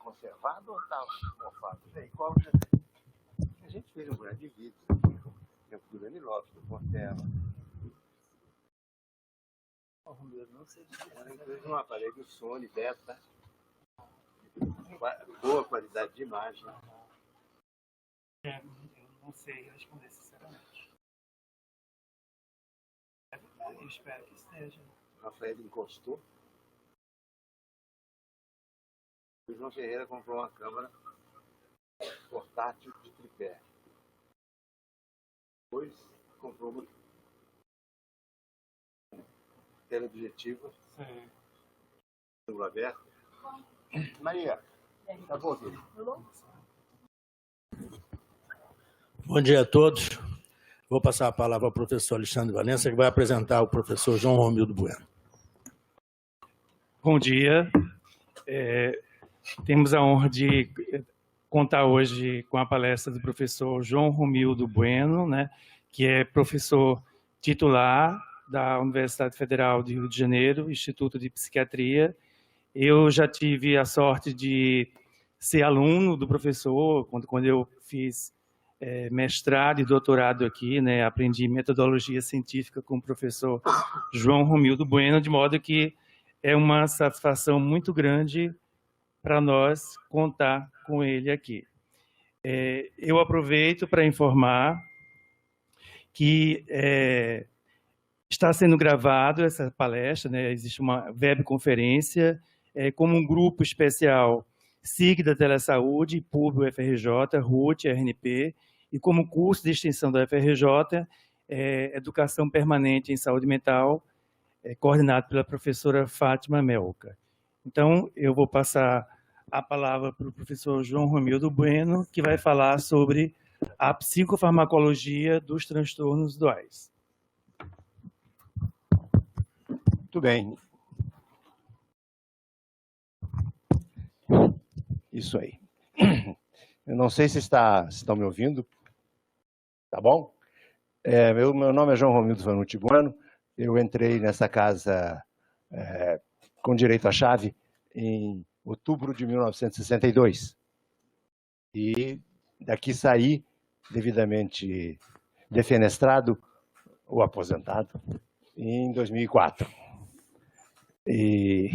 conservado ou está mofado? Qual a gente fez um grande vídeo, tempo do Danilovski, do Portela. Não sei se fez um aparelho Sony Beta, boa qualidade de imagem. Eu não sei responder sinceramente. Eu espero que esteja. Rafael encostou. O João Ferreira comprou uma câmera portátil de tripé. Depois comprou uma teleobjetiva. Sim. Ângulo aberto. Maria, tá bom, filho? Bom dia a todos. Vou passar a palavra ao professor Alexandre Valença, que vai apresentar o professor João Romildo Bueno. Bom dia. Temos a honra de contar hoje com a palestra do professor João Romildo Bueno, né, que é professor titular da Universidade Federal de Rio de Janeiro, Instituto de Psiquiatria. Eu já tive a sorte de ser aluno do professor quando eu fiz mestrado e doutorado aqui, né, aprendi metodologia científica com o professor João Romildo Bueno, de modo que é uma satisfação muito grande para nós contar com ele aqui. Eu aproveito para informar que está sendo gravado essa palestra, né? Existe uma webconferência como um grupo especial SIG da Telesaúde, PUB, UFRJ, RUT, RNP, e como curso de extensão da UFRJ, Educação Permanente em Saúde Mental, coordenado pela professora Fátima Melca. Então, eu vou passar a palavra para o professor João Romildo Bueno, que vai falar sobre a psicofarmacologia dos transtornos duais. Muito bem. Isso aí. Eu não sei se estão me ouvindo. Tá bom? Meu nome é João Romildo Vanucci Bueno. Eu entrei nessa casa com direito à chave em outubro de 1962. E daqui saí devidamente defenestrado ou aposentado em 2004. E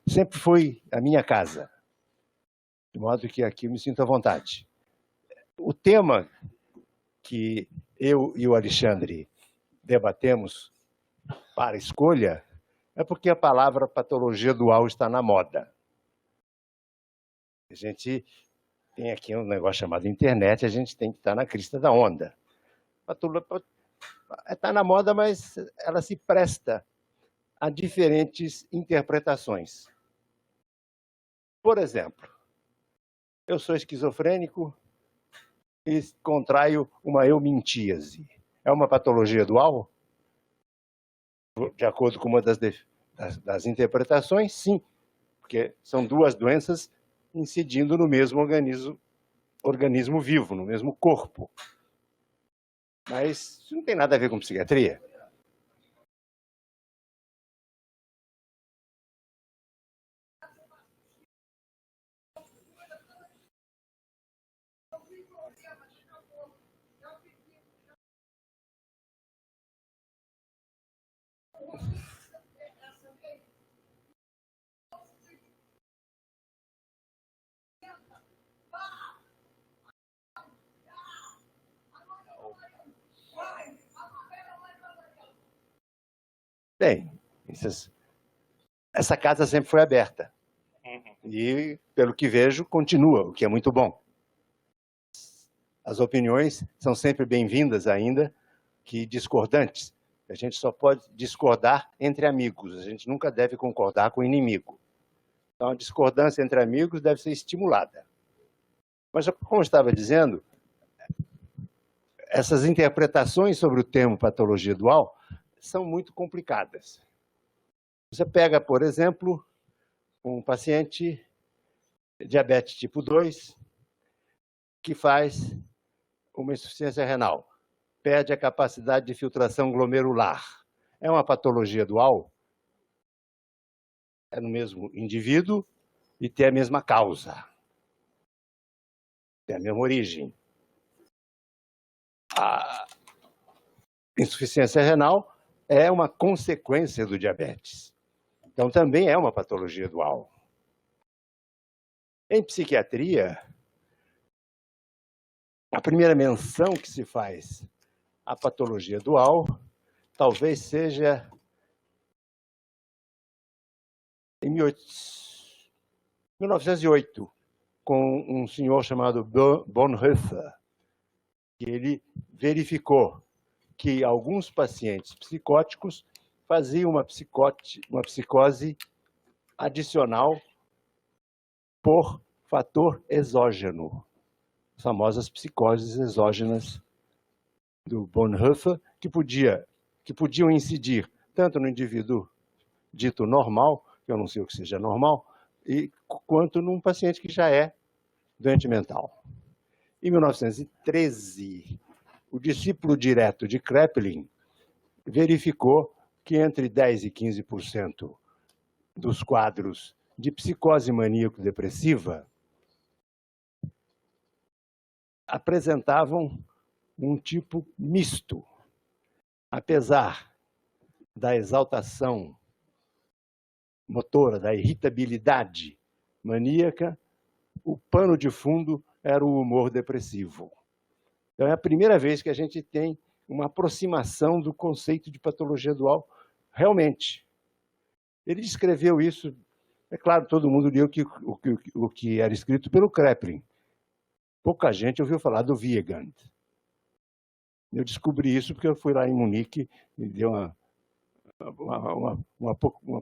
sempre foi a minha casa, de modo que aqui eu me sinto à vontade. O tema que eu e o Alexandre debatemos para escolha é porque a palavra patologia dual está na moda. A gente tem aqui um negócio chamado internet, a gente tem que estar na crista da onda. Está na moda, mas ela se presta a diferentes interpretações. Por exemplo, eu sou esquizofrênico e contraio uma eumintíase. É uma patologia dual? De acordo com uma das interpretações, sim, porque são duas doenças incidindo no mesmo organismo vivo, no mesmo corpo. Mas isso não tem nada a ver com psiquiatria. Bem, essa casa sempre foi aberta. E, pelo que vejo, continua, o que é muito bom. As opiniões são sempre bem-vindas, ainda que discordantes. A gente só pode discordar entre amigos, a gente nunca deve concordar com o inimigo. Então, a discordância entre amigos deve ser estimulada. Mas, como eu estava dizendo, essas interpretações sobre o termo patologia dual são muito complicadas. Você pega, por exemplo, um paciente diabetes tipo 2 que faz uma insuficiência renal, perde a capacidade de filtração glomerular. É uma patologia dual? É no mesmo indivíduo e tem a mesma causa. tem a mesma origem. A insuficiência renal é uma consequência do diabetes. Então, também é uma patologia dual. Em psiquiatria, a primeira menção que se faz à patologia dual talvez seja em 1908, com um senhor chamado Bonhoeffer, que ele verificou que alguns pacientes psicóticos faziam uma psicose adicional por fator exógeno, as famosas psicoses exógenas do Bonhoeffer, que podiam incidir tanto no indivíduo dito normal, que eu não sei o que seja normal, quanto num paciente que já é doente mental. Em 1913, o discípulo direto de Kraepelin verificou que entre 10% e 15% dos quadros de psicose maníaco-depressiva apresentavam um tipo misto. Apesar da exaltação motora, da irritabilidade maníaca, o pano de fundo era o humor depressivo. Então, é a primeira vez que a gente tem uma aproximação do conceito de patologia dual realmente. Ele descreveu isso, é claro, todo mundo leu o que era escrito pelo Kraepelin. Pouca gente ouviu falar do Wiegand. Eu descobri isso porque eu fui lá em Munique e dei uma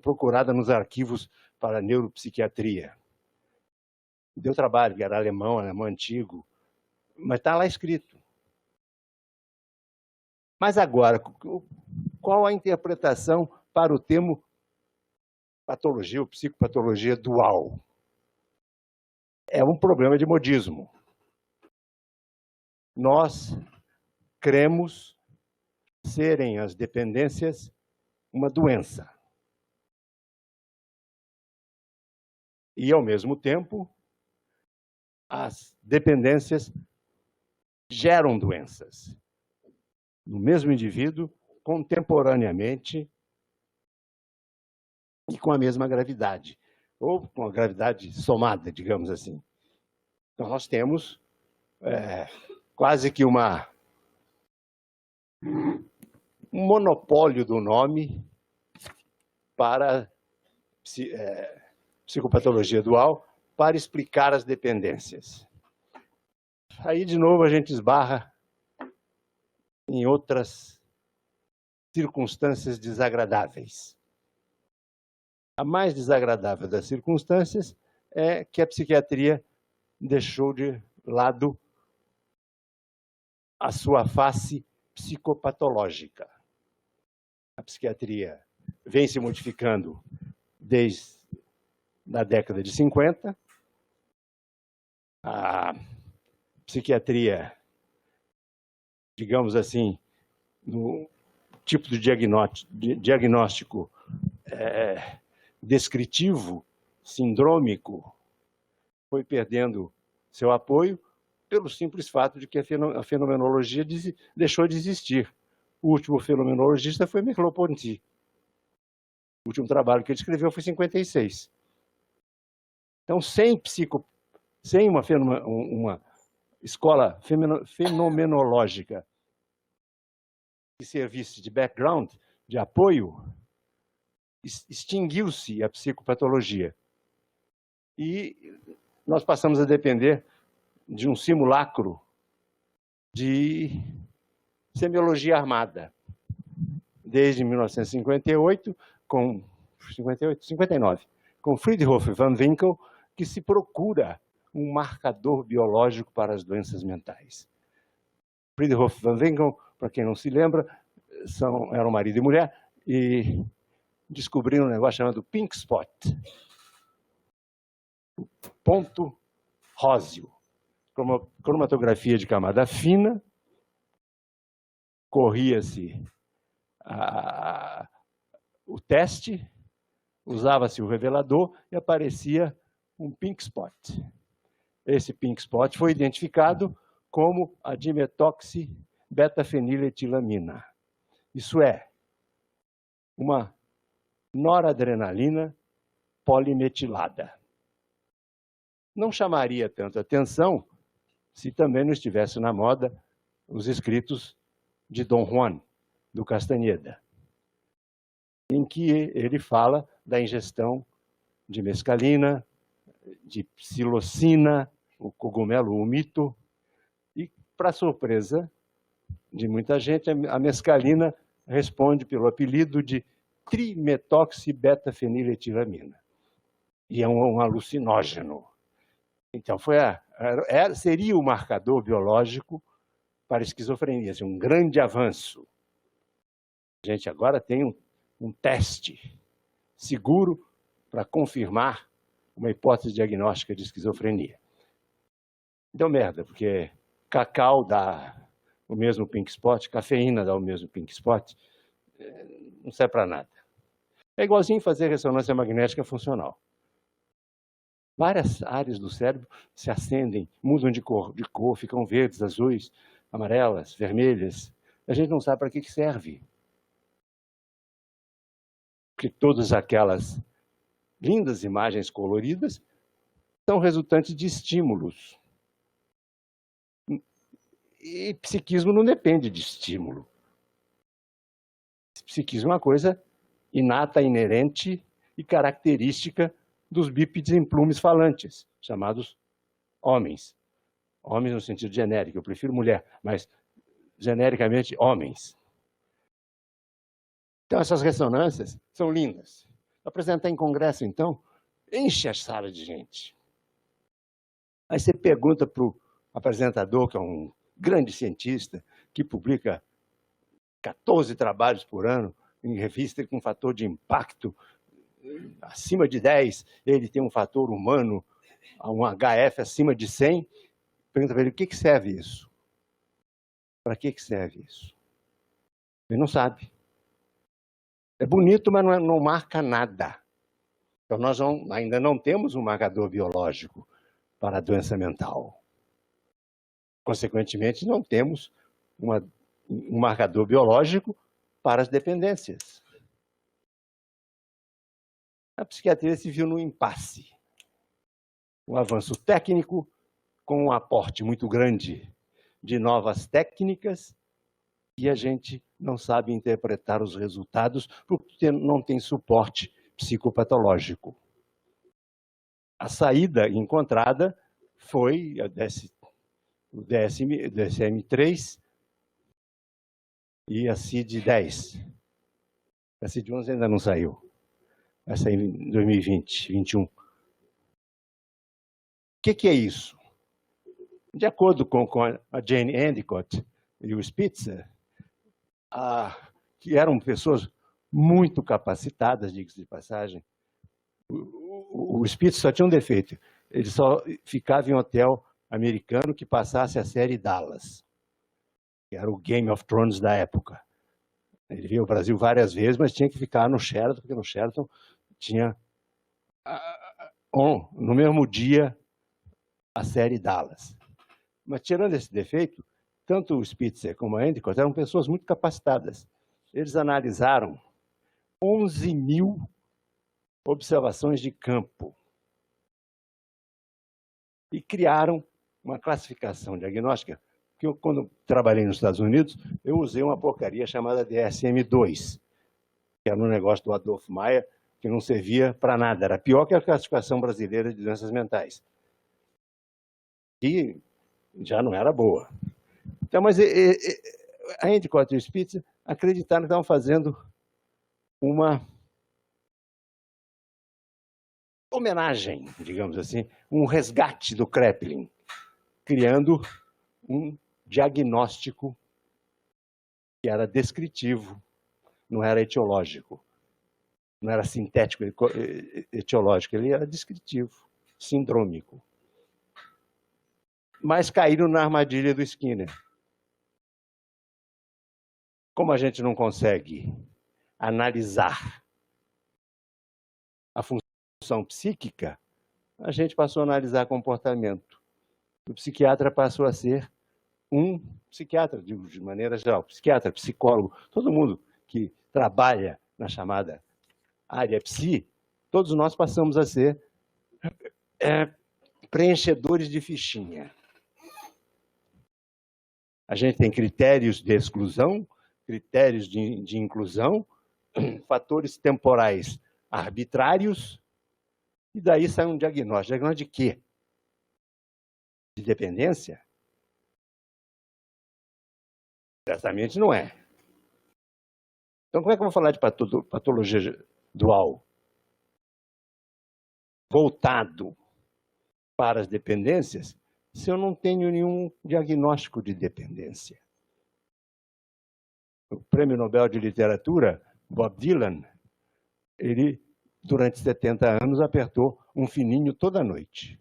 procurada nos arquivos para neuropsiquiatria. Deu trabalho, que era alemão antigo, mas está lá escrito. Mas agora, qual a interpretação para o termo patologia ou psicopatologia dual? É um problema de modismo. Nós cremos serem as dependências uma doença. E, ao mesmo tempo, as dependências geram doenças no mesmo indivíduo, contemporaneamente e com a mesma gravidade, ou com a gravidade somada, digamos assim. Então, nós temos quase que um monopólio do nome para psicopatologia dual, para explicar as dependências. Aí, de novo, a gente esbarra em outras circunstâncias desagradáveis. A mais desagradável das circunstâncias é que a psiquiatria deixou de lado a sua face psicopatológica. A psiquiatria vem se modificando desde a década de 50. A psiquiatria, digamos assim, no tipo de diagnóstico descritivo, sindrômico, foi perdendo seu apoio pelo simples fato de que a fenomenologia deixou de existir. O último fenomenologista foi Merleau-Ponty. O último trabalho que ele escreveu foi em 56. Então, sem uma escola fenomenológica que servisse de background, de apoio, extinguiu-se a psicopatologia. E nós passamos a depender de um simulacro de semiologia armada. Desde 1959, com Friedhof van Winckel, que se procura um marcador biológico para as doenças mentais. Friedhof van Winckel, para quem não se lembra, eram marido e mulher, e descobriram um negócio chamado pink spot, ponto róseo, cromatografia de camada fina, corria-se o teste, usava-se o revelador e aparecia um pink spot. esse pink spot foi identificado como a dimetoxibetafeniletilamina. Isso é, uma noradrenalina polimetilada. Não chamaria tanto atenção se também não estivesse na moda os escritos de Dom Juan, do Castaneda, em que ele fala da ingestão de mescalina, de psilocina, o cogumelo umito, e, para surpresa de muita gente, a mescalina responde pelo apelido de trimetoxibetafeniletilamina, e é um alucinógeno. Então, seria o marcador biológico para a esquizofrenia, assim, um grande avanço. A gente agora tem um teste seguro para confirmar uma hipótese diagnóstica de esquizofrenia. Deu merda, porque cacau dá o mesmo pink spot, cafeína dá o mesmo pink spot, não serve para nada. É igualzinho fazer ressonância magnética funcional. Várias áreas do cérebro se acendem, mudam de cor, ficam verdes, azuis, amarelas, vermelhas. A gente não sabe para que serve. Porque todas aquelas lindas imagens coloridas são resultantes de estímulos. E psiquismo não depende de estímulo. Psiquismo é uma coisa inata, inerente e característica dos bípedes em plumes falantes, chamados homens. Homens no sentido genérico, eu prefiro mulher, mas genericamente homens. Então essas ressonâncias são lindas. Apresentar em congresso, então, enche a sala de gente. Aí você pergunta para o apresentador, que é um grande cientista, que publica 14 trabalhos por ano em revista com fator de impacto acima de 10, ele tem um fator humano, um HF acima de 100, pergunta para ele, o que serve isso? Para que serve isso? Ele não sabe. É bonito, mas não marca nada. Então, nós ainda não temos um marcador biológico para a doença mental. Consequentemente, não temos um marcador biológico para as dependências. A psiquiatria se viu num impasse. Um avanço técnico com um aporte muito grande de novas técnicas e a gente não sabe interpretar os resultados porque não tem suporte psicopatológico. A saída encontrada foi o DSM-3 e a CID-10. A CID-11 ainda não saiu. Vai sair em 2020, 2021. O que é isso? De acordo com a Jane Endicott e o Spitzer, que eram pessoas muito capacitadas, diga-se de passagem, o Spitzer só tinha um defeito, ele só ficava em hotel americano que passasse a série Dallas, que era o Game of Thrones da época. Ele veio ao Brasil várias vezes, mas tinha que ficar no Sheraton, porque no Sheraton tinha, no mesmo dia, a série Dallas. Mas, tirando esse defeito, tanto o Spitzer como a Endicott eram pessoas muito capacitadas. Eles analisaram 11.000 observações de campo e criaram uma classificação diagnóstica, que eu, quando trabalhei nos Estados Unidos, eu usei uma porcaria chamada DSM-2, que era um negócio do Adolf Meyer, que não servia para nada, era pior que a classificação brasileira de doenças mentais. E já não era boa. Então, mas a Endicott e o Spitzer acreditaram que estavam fazendo uma homenagem, digamos assim, um resgate do Kraepelin, criando um diagnóstico que era descritivo, não era etiológico, não era sintético etiológico, ele era descritivo, sindrômico. Mas caíram na armadilha do Skinner. Como a gente não consegue analisar a função psíquica, a gente passou a analisar comportamento. O psiquiatra passou a ser um psiquiatra, digo de maneira geral, psiquiatra, psicólogo, todo mundo que trabalha na chamada área psi, todos nós passamos a ser preenchedores de fichinha. A gente tem critérios de exclusão, critérios de inclusão, fatores temporais arbitrários, e daí sai um diagnóstico. Diagnóstico de quê? De dependência? Certamente não é. Então, como é que eu vou falar de patologia dual? Voltado para as dependências, se eu não tenho nenhum diagnóstico de dependência. O Prêmio Nobel de Literatura, Bob Dylan, ele, durante 70 anos, apertou um fininho toda noite.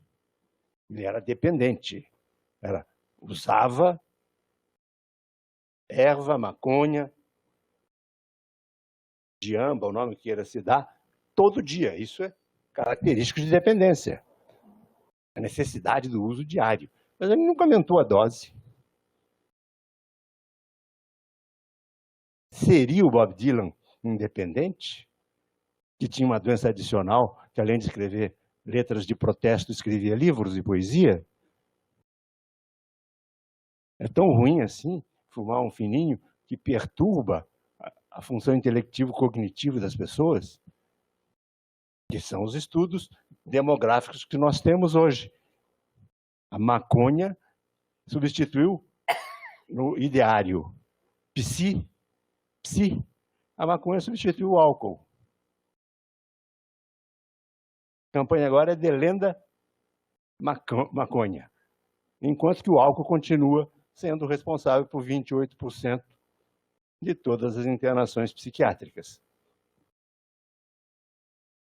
Ele era dependente. Usava erva, maconha, diamba, o nome que queira se dar, todo dia. Isso é característico de dependência. A necessidade do uso diário. Mas ele nunca aumentou a dose. Seria o Bob Dylan independente? Que tinha uma doença adicional, que além de escrever letras de protesto, escrevia livros e poesia? É tão ruim assim, fumar um fininho, que perturba a função intelectivo-cognitiva das pessoas? Que são os estudos demográficos que nós temos hoje. A maconha substituiu no ideário psi, a maconha substituiu o álcool. A campanha agora é delenda maconha, enquanto que o álcool continua sendo responsável por 28% de todas as internações psiquiátricas.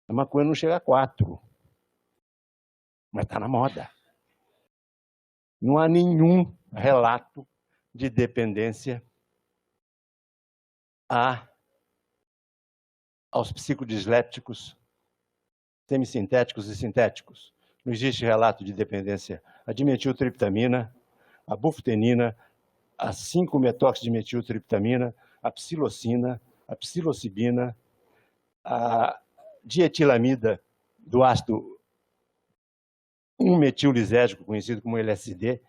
A maconha não chega a 4%, mas está na moda. Não há nenhum relato de dependência aos psicodislépticos semissintéticos e sintéticos. Não existe relato de dependência à dimetiltriptamina, à buftenina, a 5-methoxydimetiltriptamina, a psilocina, a psilocibina, a dietilamida do ácido 1-metillisérgico, conhecido como LSD,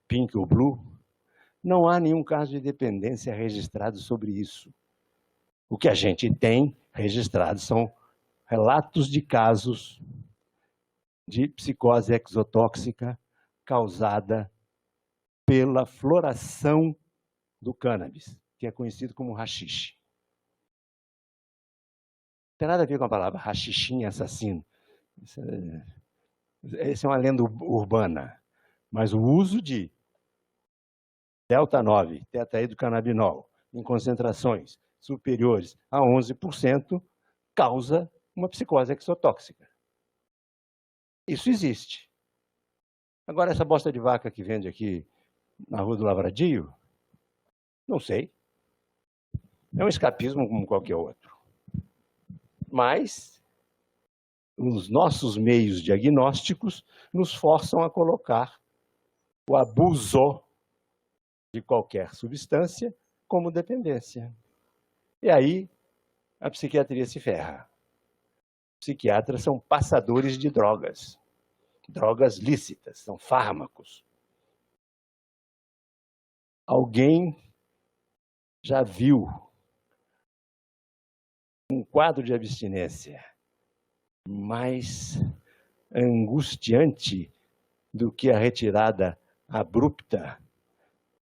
pink ou blue. Não há nenhum caso de dependência registrado sobre isso. O que a gente tem registrado são relatos de casos de psicose exotóxica causada pela floração do cannabis, que é conhecido como haxixe. Não tem nada a ver com a palavra haxixinha assassino. Essa é uma lenda urbana. Mas o uso de delta-9, tetraidrocannabinol, em concentrações superiores a 11%, causa uma psicose exotóxica. Isso existe. Agora, essa bosta de vaca que vende aqui na Rua do Lavradio, não sei. É um escapismo como qualquer outro. Mas os nossos meios diagnósticos nos forçam a colocar o abuso de qualquer substância como dependência. E aí a psiquiatria se ferra. Psiquiatras são passadores de drogas, drogas lícitas, são fármacos. Alguém já viu um quadro de abstinência mais angustiante do que a retirada abrupta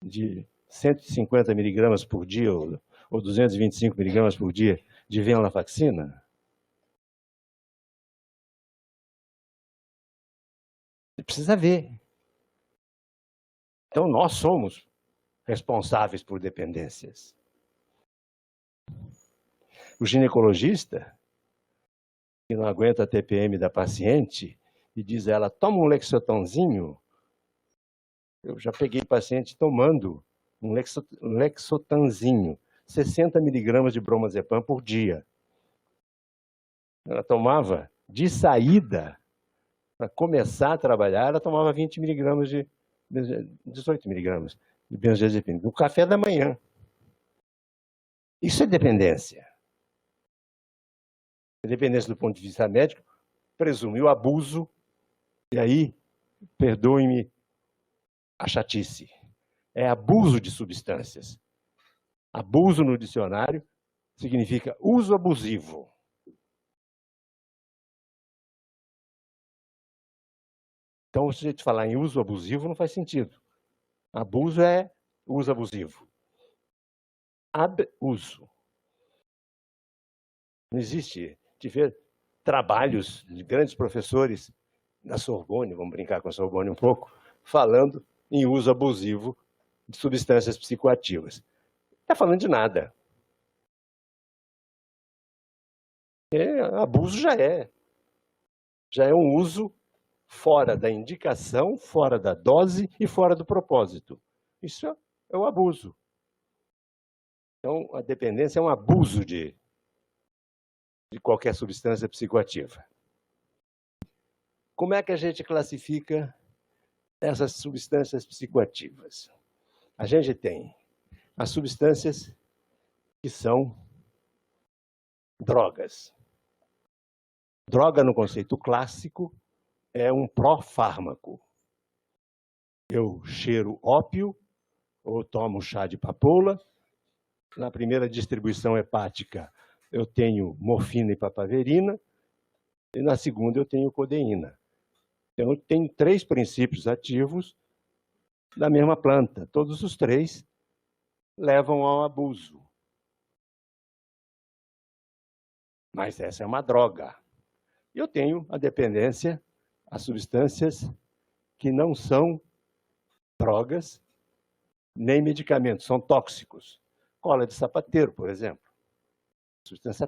de 150 miligramas por dia ou 225 miligramas por dia de venlafaxina? Você precisa ver. Então, nós somos responsáveis por dependências. O ginecologista, que não aguenta a TPM da paciente e diz a ela, toma um Lexotanzinho. Eu já peguei paciente tomando um Lexotanzinho, 60 miligramas de bromazepam por dia. Ela tomava de saída para começar a trabalhar, ela tomava 20 miligramas 18 miligramas de benzodiazepina, no café da manhã. Isso é dependência. A dependência do ponto de vista médico presume o abuso, e aí, perdoe-me a chatice, é abuso de substâncias. Abuso no dicionário significa uso abusivo. Então, se a gente falar em uso abusivo, não faz sentido. Abuso é uso abusivo. Abuso. Não existe. Tive trabalhos de grandes professores na Sorbonne, vamos brincar com a Sorbonne um pouco, falando em uso abusivo de substâncias psicoativas. Não está falando de nada. Abuso já é. Já é um uso fora da indicação, fora da dose e fora do propósito. Isso é o abuso. Então, a dependência é um abuso de qualquer substância psicoativa. Como é que a gente classifica essas substâncias psicoativas? A gente tem as substâncias que são drogas. Droga, no conceito clássico, é um pró-fármaco. Eu cheiro ópio ou tomo chá de papoula. Na primeira distribuição hepática, eu tenho morfina e papaverina. E na segunda, eu tenho codeína. Então, eu tenho 3 princípios ativos da mesma planta. Todos os 3 levam ao abuso. Mas essa é uma droga. Eu tenho a dependência a substâncias que não são drogas nem medicamentos, são tóxicos. Cola de sapateiro, por exemplo. Substância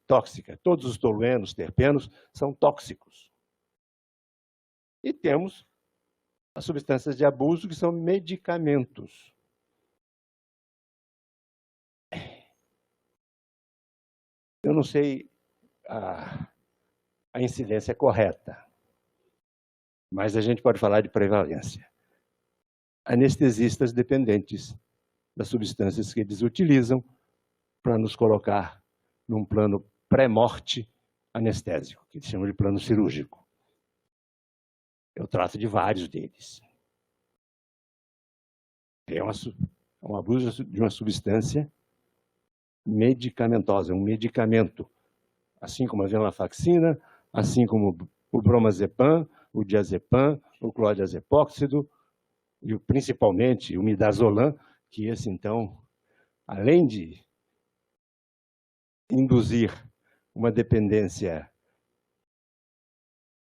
tóxica. Todos os toluenos, terpenos são tóxicos. E temos as substâncias de abuso, que são medicamentos. Eu não sei a incidência correta, mas a gente pode falar de prevalência. Anestesistas dependentes das substâncias que eles utilizam para nos colocar num plano pré-morte anestésico, que eles chamam de plano cirúrgico. Eu trato de vários deles. É um abuso de uma substância medicamentosa, um medicamento, assim como a venlafaxina, assim como o bromazepam, o diazepam, o clordiazepóxido e principalmente o midazolam, que esse então, além de induzir uma dependência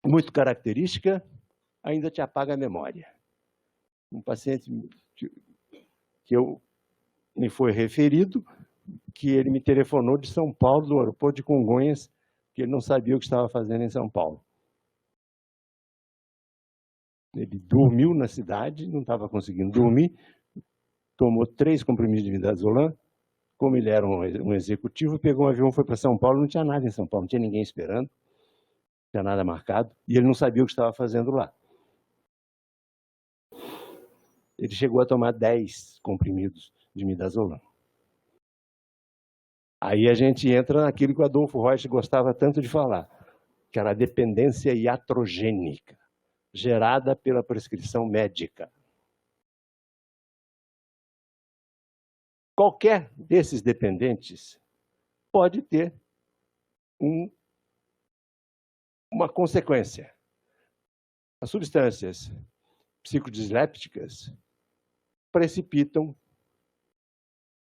muito característica, ainda te apaga a memória. Um paciente que me foi referido, que ele me telefonou de São Paulo, do aeroporto de Congonhas, que ele não sabia o que estava fazendo em São Paulo. Ele dormiu na cidade, não estava conseguindo dormir, tomou 3 comprimidos de midazolam. Como ele era um executivo, pegou um avião, foi para São Paulo, não tinha nada em São Paulo, não tinha ninguém esperando, não tinha nada marcado, e ele não sabia o que estava fazendo lá. Ele chegou a tomar 10 comprimidos de midazolam. Aí a gente entra naquilo que o Adolfo Reusch gostava tanto de falar, que era a dependência iatrogênica, gerada pela prescrição médica. Qualquer desses dependentes pode ter uma consequência. As substâncias psicodislépticas precipitam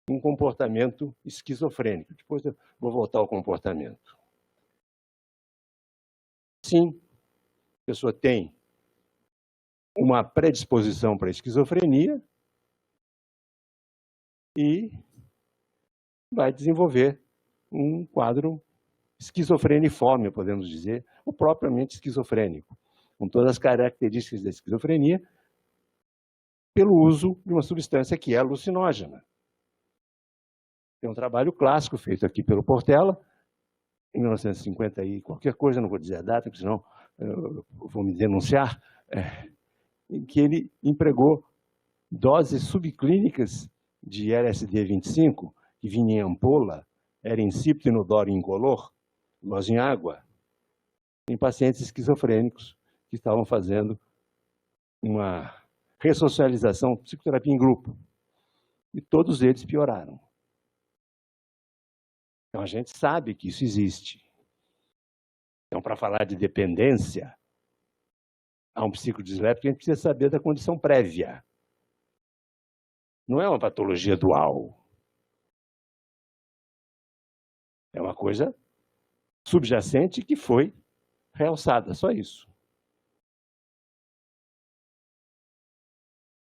um comportamento esquizofrênico. Depois eu vou voltar ao comportamento. Sim, a pessoa tem uma predisposição para a esquizofrenia e vai desenvolver um quadro esquizofreniforme, podemos dizer, ou propriamente esquizofrênico, com todas as características da esquizofrenia, pelo uso de uma substância que é alucinógena. Tem um trabalho clássico feito aqui pelo Portela, em 1950 e qualquer coisa, não vou dizer a data, porque senão vão me denunciar, em que ele empregou doses subclínicas de LSD-25, que vinha em ampola, era insípido, inodoro e incolor, mas em água, em pacientes esquizofrênicos que estavam fazendo uma ressocialização, psicoterapia em grupo. E todos eles pioraram. Então, a gente sabe que isso existe. Então, para falar de dependência a um psicodisléptico, a gente precisa saber da condição prévia. Não é uma patologia dual. É uma coisa subjacente que foi realçada, só isso.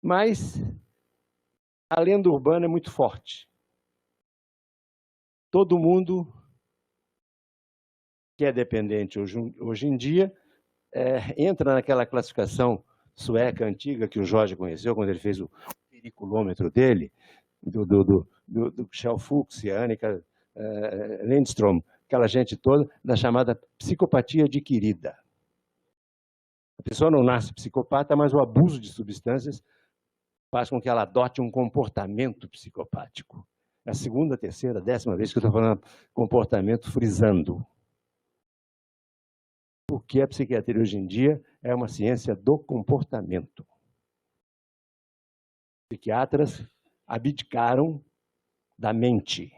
Mas a lenda urbana é muito forte. Todo mundo que é dependente hoje em dia entra naquela classificação sueca antiga que o Jorge conheceu quando ele fez o periculômetro dele, do Kjell Fuchs e a Annika Lindström, aquela gente toda, da chamada psicopatia adquirida. A pessoa não nasce psicopata, mas o abuso de substâncias faz com que ela adote um comportamento psicopático. É a segunda, terceira, 10ª vez que eu estou falando comportamento frisando. Porque a psiquiatria hoje em dia é uma ciência do comportamento. Psiquiatras abdicaram da mente.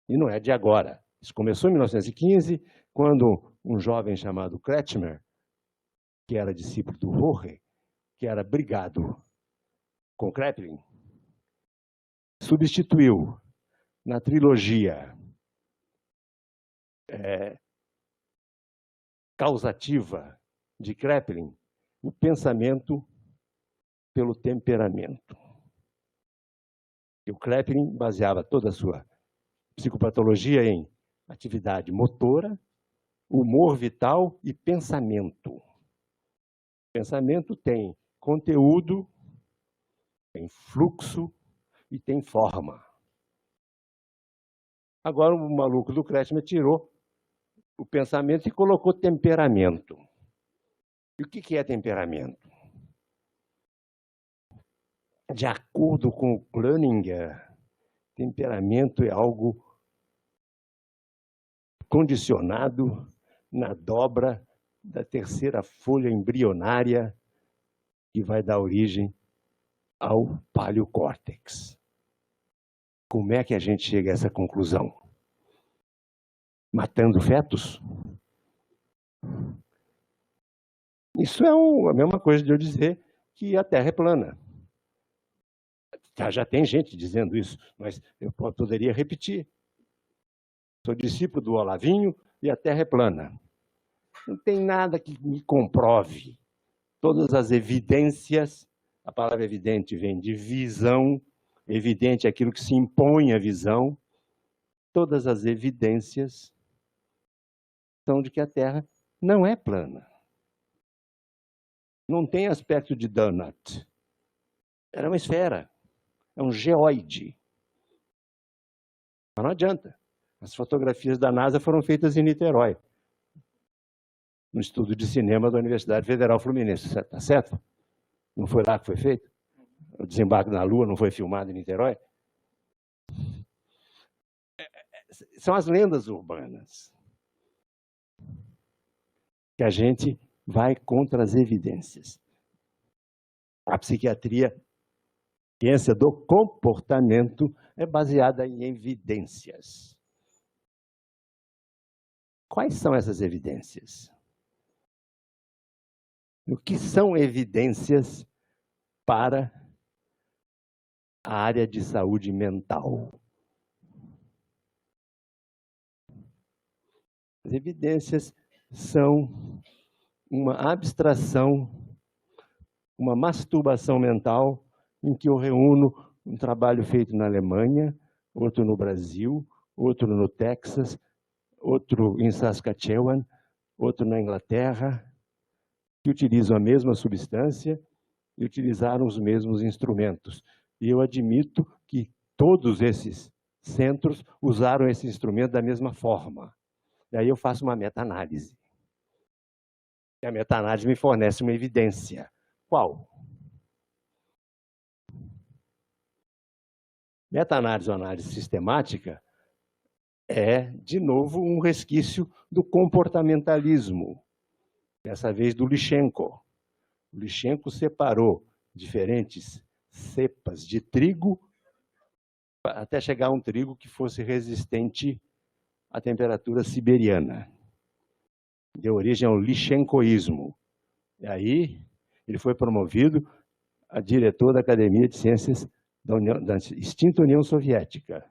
E não é de agora. Isso começou em 1915, quando um jovem chamado Kretschmer, que era discípulo do Rohe, que era brigado com Kraepelin, substituiu na trilogia causativa de Kraepelin o pensamento pelo temperamento. E o Kraepelin baseava toda a sua psicopatologia em atividade motora, humor vital e pensamento. Pensamento tem conteúdo, tem fluxo e tem forma. Agora o maluco do Kretschmer tirou o pensamento e colocou temperamento. E o que é temperamento? De acordo com o Cloninger, temperamento é algo condicionado na dobra da terceira folha embrionária que vai dar origem ao paleocórtex. Como é que a gente chega a essa conclusão? Matando fetos? Isso é a mesma coisa de eu dizer que a Terra é plana. Já tem gente dizendo isso, mas eu poderia repetir. Sou discípulo do Olavinho e a Terra é plana. Não tem nada que me comprove. Todas as evidências, a palavra evidente vem de visão, evidente é aquilo que se impõe à visão. Todas as evidências são de que a Terra não é plana. Não tem aspecto de donut. Era uma esfera, é um geoide. Mas não adianta. As fotografias da NASA foram feitas em Niterói, no estudo de cinema da Universidade Federal Fluminense, está certo? Não foi lá que foi feito? O desembarque na Lua não foi filmado em Niterói? São as lendas urbanas que a gente vai contra as evidências. A psiquiatria, a ciência do comportamento, é baseada em evidências. Quais são essas evidências? O que são evidências para a área de saúde mental? As evidências são uma abstração, uma masturbação mental, em que eu reúno um trabalho feito na Alemanha, outro no Brasil, outro no Texas, outro em Saskatchewan, outro na Inglaterra, que utilizam a mesma substância e utilizaram os mesmos instrumentos. E eu admito que todos esses centros usaram esse instrumento da mesma forma. E aí eu faço uma meta-análise. E a meta-análise me fornece uma evidência. Qual? Meta-análise ou análise sistemática é, de novo, um resquício do comportamentalismo, dessa vez do Lysenko. O Lysenko separou diferentes cepas de trigo até chegar a um trigo que fosse resistente à temperatura siberiana. Deu origem ao Lysenkoísmo. E aí ele foi promovido a diretor da Academia de Ciências da extinta União Soviética,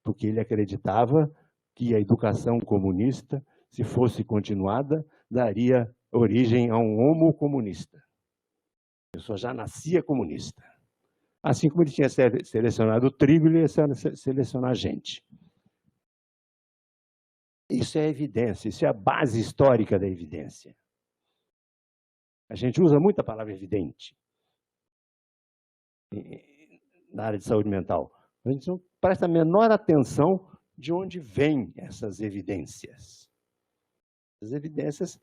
porque ele acreditava que a educação comunista, se fosse continuada, daria origem a um homo comunista. A pessoa já nascia comunista. Assim como ele tinha selecionado o trigo, ele ia selecionar a gente. Isso é evidência, isso é a base histórica da evidência. A gente usa muito a palavra evidente na área de saúde mental. A gente não presta a menor atenção de onde vêm essas evidências. As evidências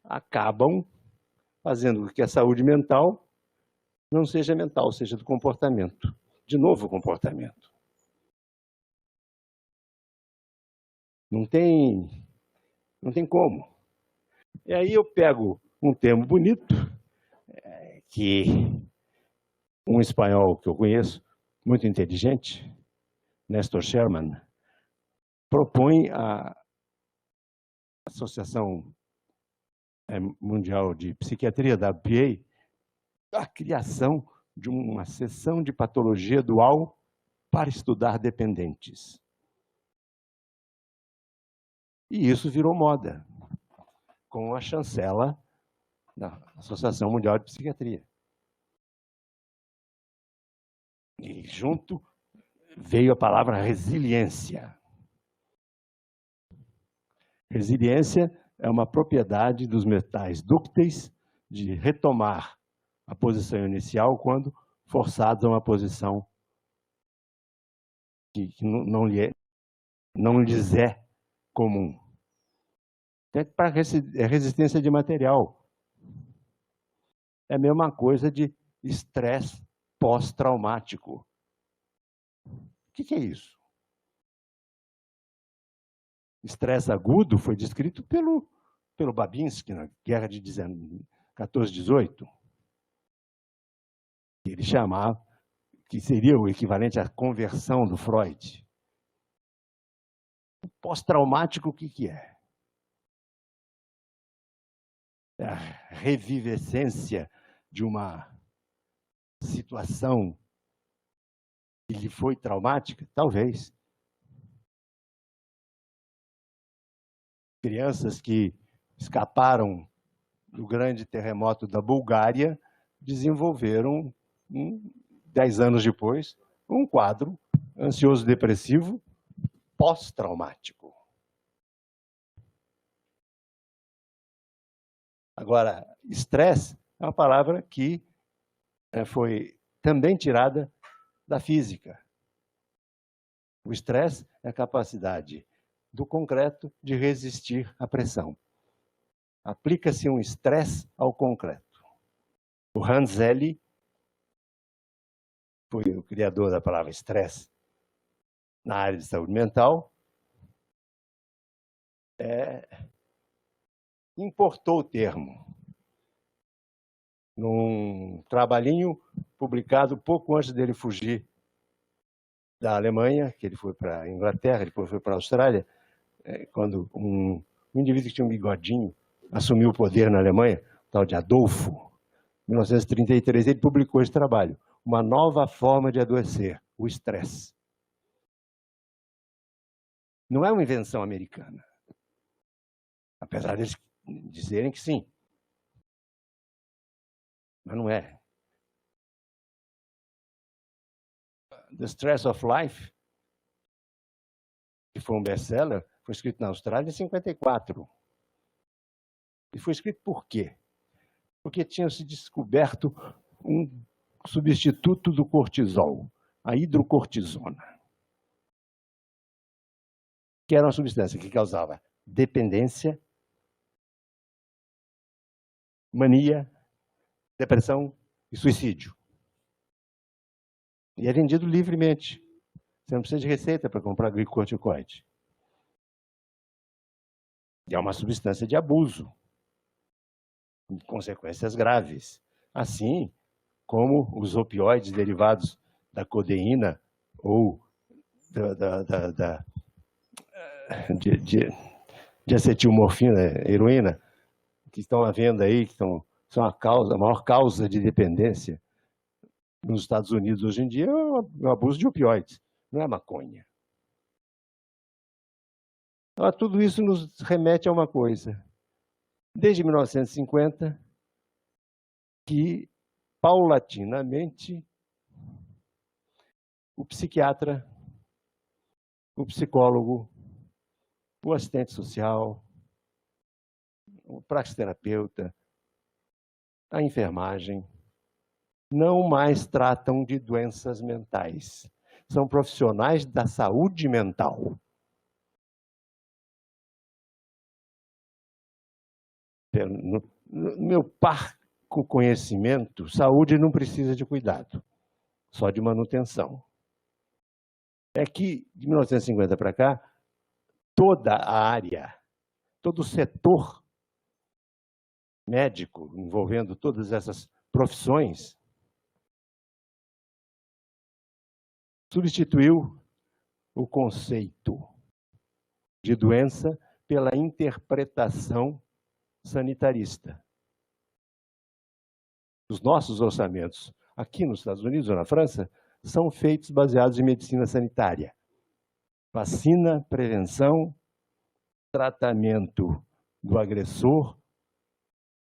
acabam fazendo com que a saúde mental não seja mental, seja do comportamento. De novo, o comportamento. Não tem como. E aí eu pego um termo bonito, que um espanhol que eu conheço, muito inteligente, Nestor Sherman, propõe a Associação Mundial de Psiquiatria, da APA, a criação de uma seção de patologia dual para estudar dependentes. E isso virou moda, com a chancela da Associação Mundial de Psiquiatria. E junto veio a palavra resiliência. Resiliência é uma propriedade dos metais dúcteis de retomar a posição inicial quando forçados a uma posição que não lhes é comum. Até para resistência de material. É a mesma coisa de estresse pós-traumático. O que é isso? Estresse agudo foi descrito pelo Babinski na Guerra de 14-18. Ele chamava, que seria o equivalente à conversão do Freud. Pós-traumático, o que é? É a revivescência de uma situação que lhe foi traumática? Talvez. Crianças que escaparam do grande terremoto da Bulgária desenvolveram, 10 anos depois, um quadro ansioso-depressivo pós-traumático. Agora, estresse é uma palavra que foi também tirada da física. O estresse é a capacidade do concreto de resistir à pressão. Aplica-se um estresse ao concreto. O Hans Eli foi o criador da palavra estresse na área de saúde mental. Importou o termo num trabalhinho publicado pouco antes dele fugir da Alemanha, que ele foi para a Inglaterra, depois foi para a Austrália, quando um indivíduo que tinha um bigodinho assumiu o poder na Alemanha, o tal de Adolfo, em 1933, ele publicou esse trabalho, Uma Nova Forma de Adoecer, o Estresse. Não é uma invenção americana, apesar deles dizerem que sim. Mas não é. The Stress of Life, que foi um best-seller, foi escrito na Austrália em 1954. E foi escrito por quê? Porque tinha se descoberto um substituto do cortisol, a hidrocortisona, que era uma substância que causava dependência mania, depressão e suicídio. E é vendido livremente. Você não precisa de receita para comprar glicocorticoide. E é uma substância de abuso, com consequências graves. Assim como os opioides derivados da codeína ou de acetilmorfina, heroína, que estão à venda aí, que são a maior causa de dependência nos Estados Unidos hoje em dia, é o abuso de opioides, não é a maconha. Então, tudo isso nos remete a uma coisa. Desde 1950, que, paulatinamente, o psiquiatra, o psicólogo, o assistente social, o praxiterapeuta, a enfermagem, não mais tratam de doenças mentais. São profissionais da saúde mental. No meu parco conhecimento, saúde não precisa de cuidado, só de manutenção. É que, de 1950 para cá, toda a área, todo o setor médico, envolvendo todas essas profissões, substituiu o conceito de doença pela interpretação sanitarista. Os nossos orçamentos, aqui nos Estados Unidos ou na França, são feitos baseados em medicina sanitária. Vacina, prevenção, tratamento do agressor,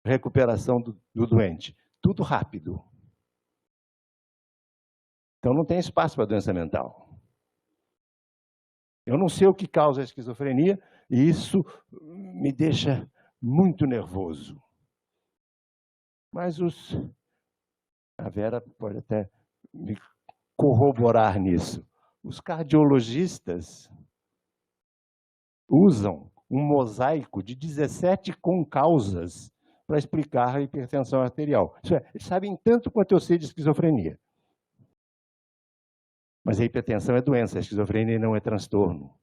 recuperação do doente. Tudo rápido. Então não tem espaço para doença mental. Eu não sei o que causa a esquizofrenia e isso me deixa muito nervoso. Mas a Vera pode até me corroborar nisso. Os cardiologistas usam um mosaico de 17 concausas para explicar a hipertensão arterial. Isso é, eles sabem tanto quanto eu sei de esquizofrenia. Mas a hipertensão é doença, a esquizofrenia não é transtorno.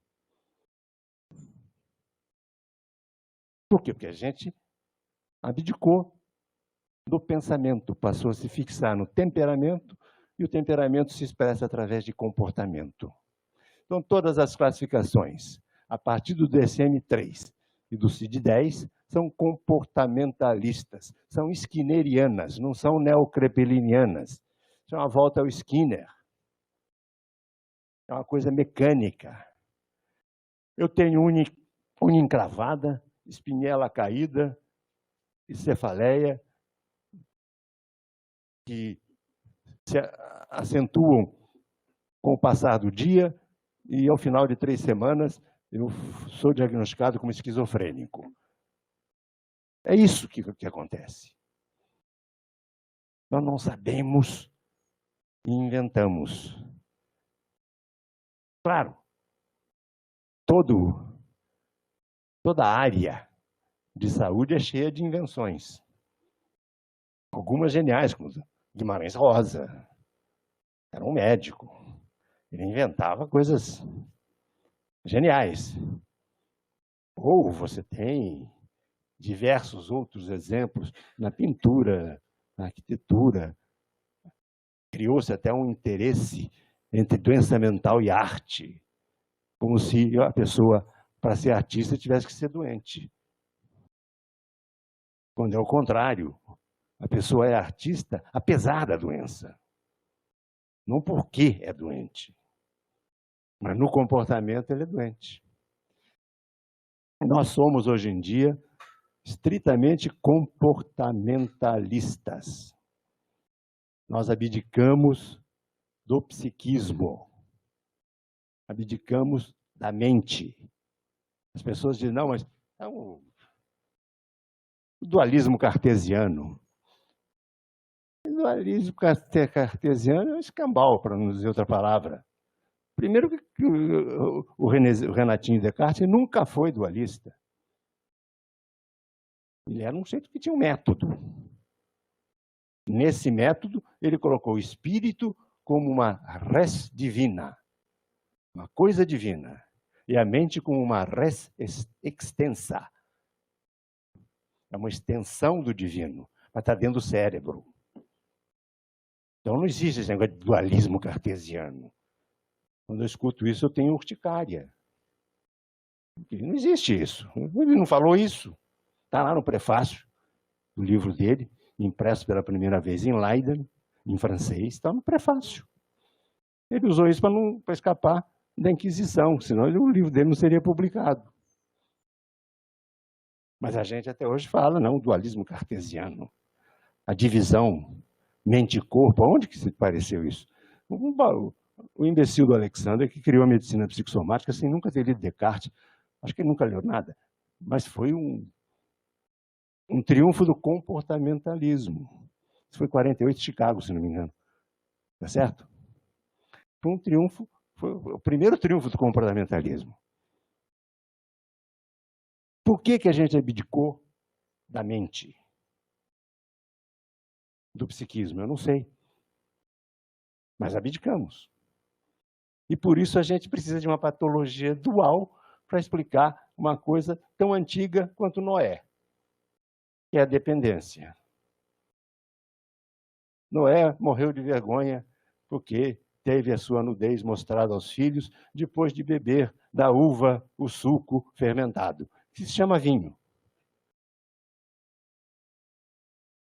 Por quê? Porque a gente abdicou do pensamento, passou a se fixar no temperamento, e o temperamento se expressa através de comportamento. Então, todas as classificações, a partir do DSM-3 e do CID-10, são comportamentalistas, são skinnerianas, não são neocrepelinianas. Isso é uma volta ao Skinner. É uma coisa mecânica. Eu tenho unha encravada, espinhela caída e cefaleia, que se acentuam com o passar do dia e, ao final de 3 semanas, eu sou diagnosticado como esquizofrênico. É isso que acontece. Nós não sabemos e inventamos. Claro, toda a área de saúde é cheia de invenções. Algumas geniais, como Guimarães Rosa. Era um médico. Ele inventava coisas geniais. Ou você tem diversos outros exemplos na pintura, na arquitetura. Criou-se até um interesse entre doença mental e arte, como se a pessoa, para ser artista, tivesse que ser doente. Quando é o contrário, a pessoa é artista apesar da doença. Não porque é doente, mas no comportamento ele é doente. Nós somos, hoje em dia, estritamente comportamentalistas. Nós abdicamos do psiquismo, abdicamos da mente. As pessoas dizem, não, mas é um dualismo cartesiano. O dualismo cartesiano é um escambau, para não dizer outra palavra. Primeiro que o Renatinho Descartes nunca foi dualista. Ele era um sujeito que tinha um método. Nesse método, ele colocou o espírito como uma res divina, uma coisa divina, e a mente como uma res extensa. É uma extensão do divino, mas está dentro do cérebro. Então não existe esse negócio de dualismo cartesiano. Quando eu escuto isso, eu tenho urticária. Porque não existe isso. Ele não falou isso. Está lá no prefácio do livro dele, impresso pela primeira vez em Leiden, em francês, está no prefácio. Ele usou isso para escapar da Inquisição, senão o livro dele não seria publicado. Mas a gente até hoje fala, não, o dualismo cartesiano, a divisão mente e corpo, aonde que se pareceu isso? O imbecil do Alexander, que criou a medicina psicossomática sem nunca ter lido Descartes, acho que ele nunca leu nada, mas foi um triunfo do comportamentalismo. Isso foi em 48, Chicago, se não me engano. Tá certo? Foi um triunfo, foi o primeiro triunfo do comportamentalismo. Por que a gente abdicou da mente? Do psiquismo? Eu não sei. Mas abdicamos. E por isso a gente precisa de uma patologia dual para explicar uma coisa tão antiga quanto Noé, que é a dependência. Noé morreu de vergonha porque teve a sua nudez mostrada aos filhos depois de beber da uva o suco fermentado, que se chama vinho.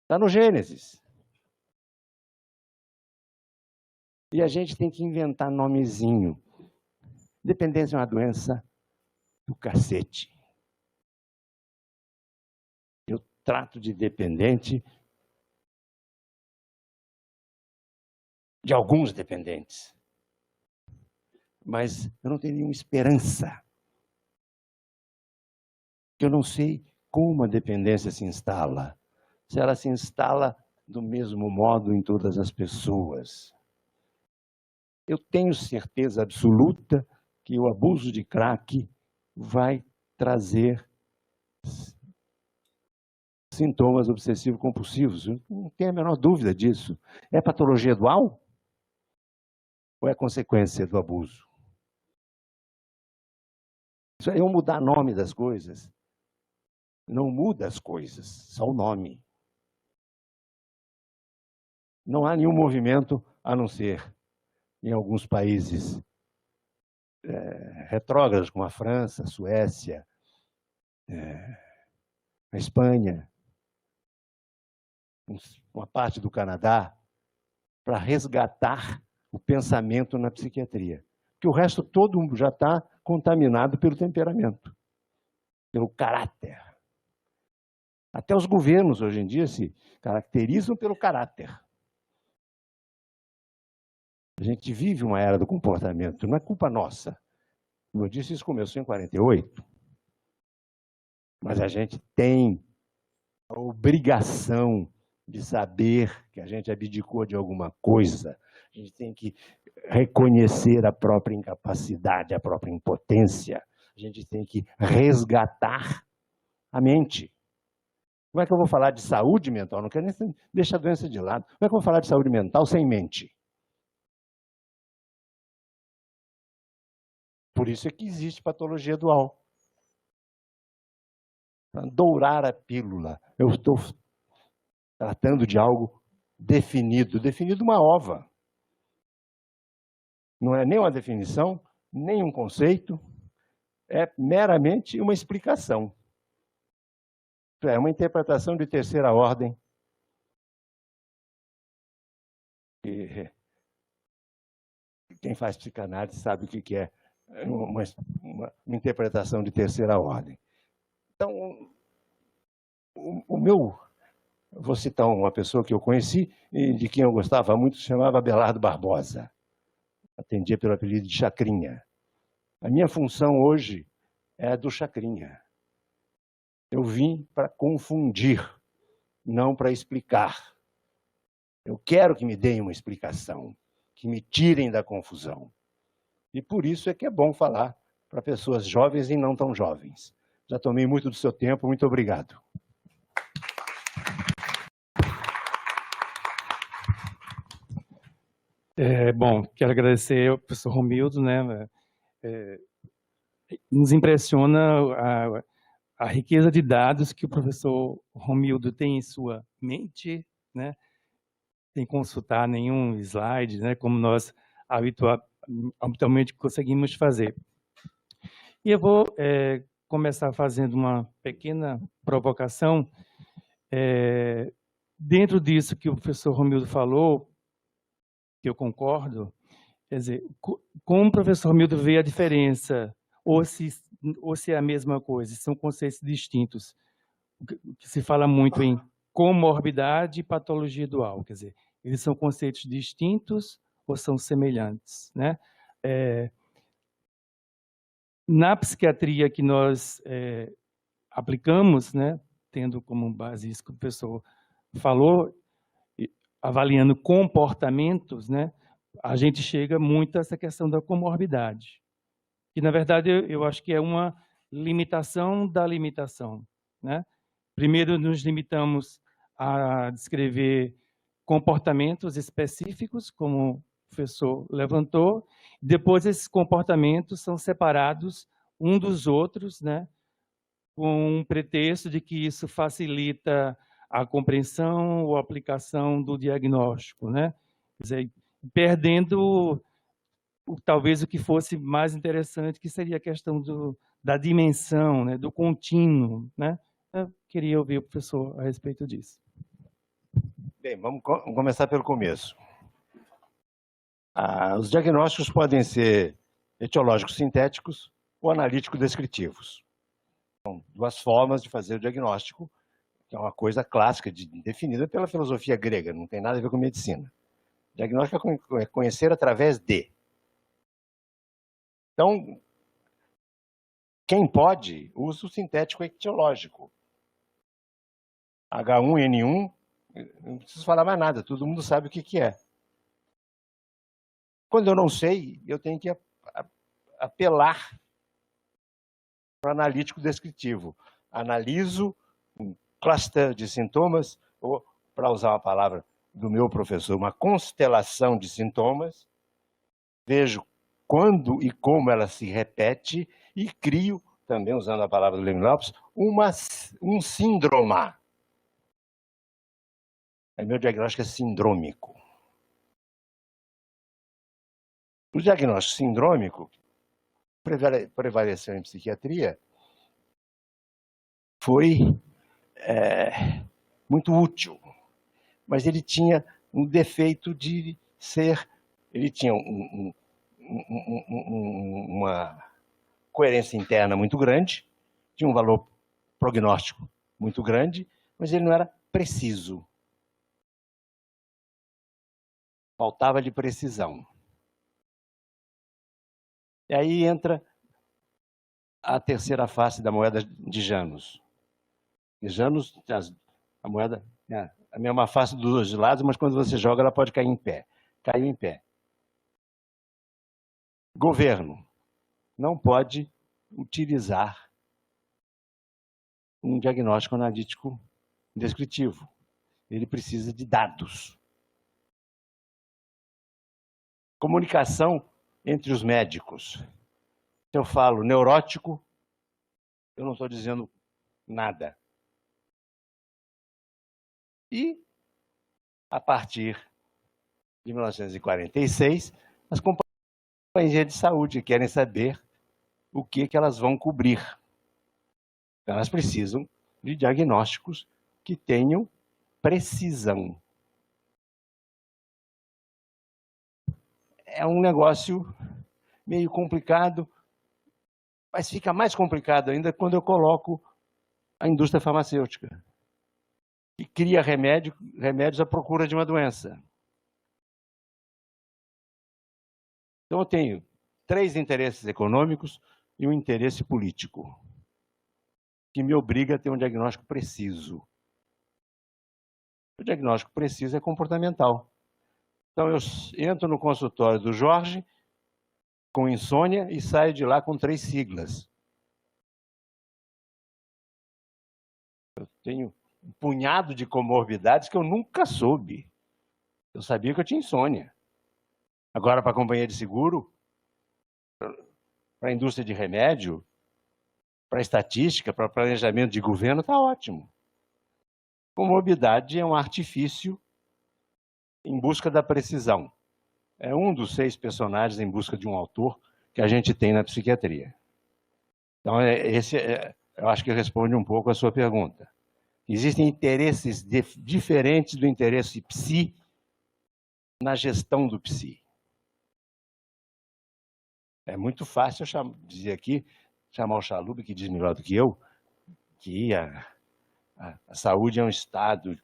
Está no Gênesis. E a gente tem que inventar nomezinho. Dependência é uma doença do cacete. Eu trato de dependente de alguns dependentes. Mas eu não tenho nenhuma esperança. Eu não sei como a dependência se instala. Se ela se instala do mesmo modo em todas as pessoas. Eu tenho certeza absoluta que o abuso de crack vai trazer sintomas obsessivo-compulsivos. Eu não tenho a menor dúvida disso. É patologia dual? Ou é consequência do abuso? Isso é eu mudar o nome das coisas. Não muda as coisas, só o nome. Não há nenhum movimento, a não ser em alguns países retrógrados, como a França, a Suécia, a Espanha, uma parte do Canadá, para resgatar o pensamento na psiquiatria. Porque o resto todo já está contaminado pelo temperamento, pelo caráter. Até os governos, hoje em dia, se caracterizam pelo caráter. A gente vive uma era do comportamento, não é culpa nossa. Como eu disse, isso começou em 48. Mas a gente tem a obrigação de saber que a gente abdicou de alguma coisa. A gente tem que reconhecer a própria incapacidade, a própria impotência. A gente tem que resgatar a mente. Como é que eu vou falar de saúde mental? Não quero nem deixar a doença de lado. Como é que eu vou falar de saúde mental sem mente? Por isso é que existe patologia dual. Para dourar a pílula. Eu estou tratando de algo definido. Definido uma ova. Não é nem uma definição, nem um conceito. É meramente uma explicação. É uma interpretação de terceira ordem. E quem faz psicanálise sabe o que é uma interpretação de terceira ordem. Então, vou citar uma pessoa que eu conheci e de quem eu gostava muito, se chamava Abelardo Barbosa. Atendia pelo apelido de Chacrinha. A minha função hoje é a do Chacrinha. Eu vim para confundir, não para explicar. Eu quero que me deem uma explicação, que me tirem da confusão. E por isso é que é bom falar para pessoas jovens e não tão jovens. Já tomei muito do seu tempo, muito obrigado. Bom, quero agradecer ao professor Romildo, né? Nos impressiona a riqueza de dados que o professor Romildo tem em sua mente, né? Sem consultar nenhum slide, né? Como nós habitualmente conseguimos fazer. E eu vou começar fazendo uma pequena provocação. Dentro disso que o professor Romildo falou, que eu concordo, quer dizer, como o professor Romildo vê a diferença, ou se é a mesma coisa, são conceitos distintos. O que se fala muito em comorbidade e patologia dual, quer dizer, eles são conceitos distintos ou são semelhantes, né? Na psiquiatria que nós aplicamos, né, tendo como base isso que o professor falou, avaliando comportamentos, né, a gente chega muito a essa questão da comorbidade, que, na verdade, eu acho que é uma limitação da limitação, né? Primeiro, nos limitamos a descrever comportamentos específicos, como o professor levantou, depois esses comportamentos são separados um dos outros, né, com um pretexto de que isso facilita a compreensão ou aplicação do diagnóstico, né? Quer dizer, perdendo talvez o que fosse mais interessante, que seria a questão da dimensão, né, do contínuo, né? Eu queria ouvir o professor a respeito disso. Bem, vamos começar pelo começo. Os diagnósticos podem ser etiológicos sintéticos ou analítico-descritivos. São duas formas de fazer o diagnóstico, que é uma coisa clássica, definida pela filosofia grega, não tem nada a ver com medicina. Diagnóstico é conhecer através de. Então, quem pode, usa o sintético etiológico. H1N1, não preciso falar mais nada, todo mundo sabe o que é. Quando eu não sei, eu tenho que apelar para o analítico descritivo. Analiso um cluster de sintomas, ou, para usar uma palavra do meu professor, uma constelação de sintomas, vejo quando e como ela se repete e crio, também usando a palavra do Levi-Lopes, um síndroma. Meu diagnóstico é sindrômico. O diagnóstico sindrômico prevaleceu em psiquiatria, foi muito útil, mas ele tinha um defeito de ser, ele tinha uma coerência interna muito grande, tinha um valor prognóstico muito grande, mas ele não era preciso. Faltava de precisão. E aí entra a terceira face da moeda de Janus. E Janus, a moeda é a mesma face dos dois lados, mas quando você joga, ela pode cair em pé. Caiu em pé. Governo não pode utilizar um diagnóstico analítico descritivo. Ele precisa de dados. Comunicação entre os médicos. Se eu falo neurótico, eu não estou dizendo nada. E, a partir de 1946, as companhias de saúde querem saber o que elas vão cobrir. Elas precisam de diagnósticos que tenham precisão. É um negócio meio complicado, mas fica mais complicado ainda quando eu coloco a indústria farmacêutica, que cria remédios à procura de uma doença. Então eu tenho 3 interesses econômicos e um interesse político, que me obriga a ter um diagnóstico preciso. O diagnóstico preciso é comportamental. Então eu entro no consultório do Jorge com insônia e saio de lá com 3 siglas. Eu tenho um punhado de comorbidades que eu nunca soube. Eu sabia que eu tinha insônia. Agora, para a companhia de seguro, para a indústria de remédio, para a estatística, para o planejamento de governo, está ótimo. Comorbidade é um artifício em busca da precisão. É um dos 6 personagens em busca de um autor que a gente tem na psiquiatria. Então, eu acho que responde um pouco a sua pergunta. Existem interesses diferentes do interesse psi na gestão do psi. É muito fácil eu dizer aqui, chamar o Chalub, que diz melhor do que eu, que a saúde é um estado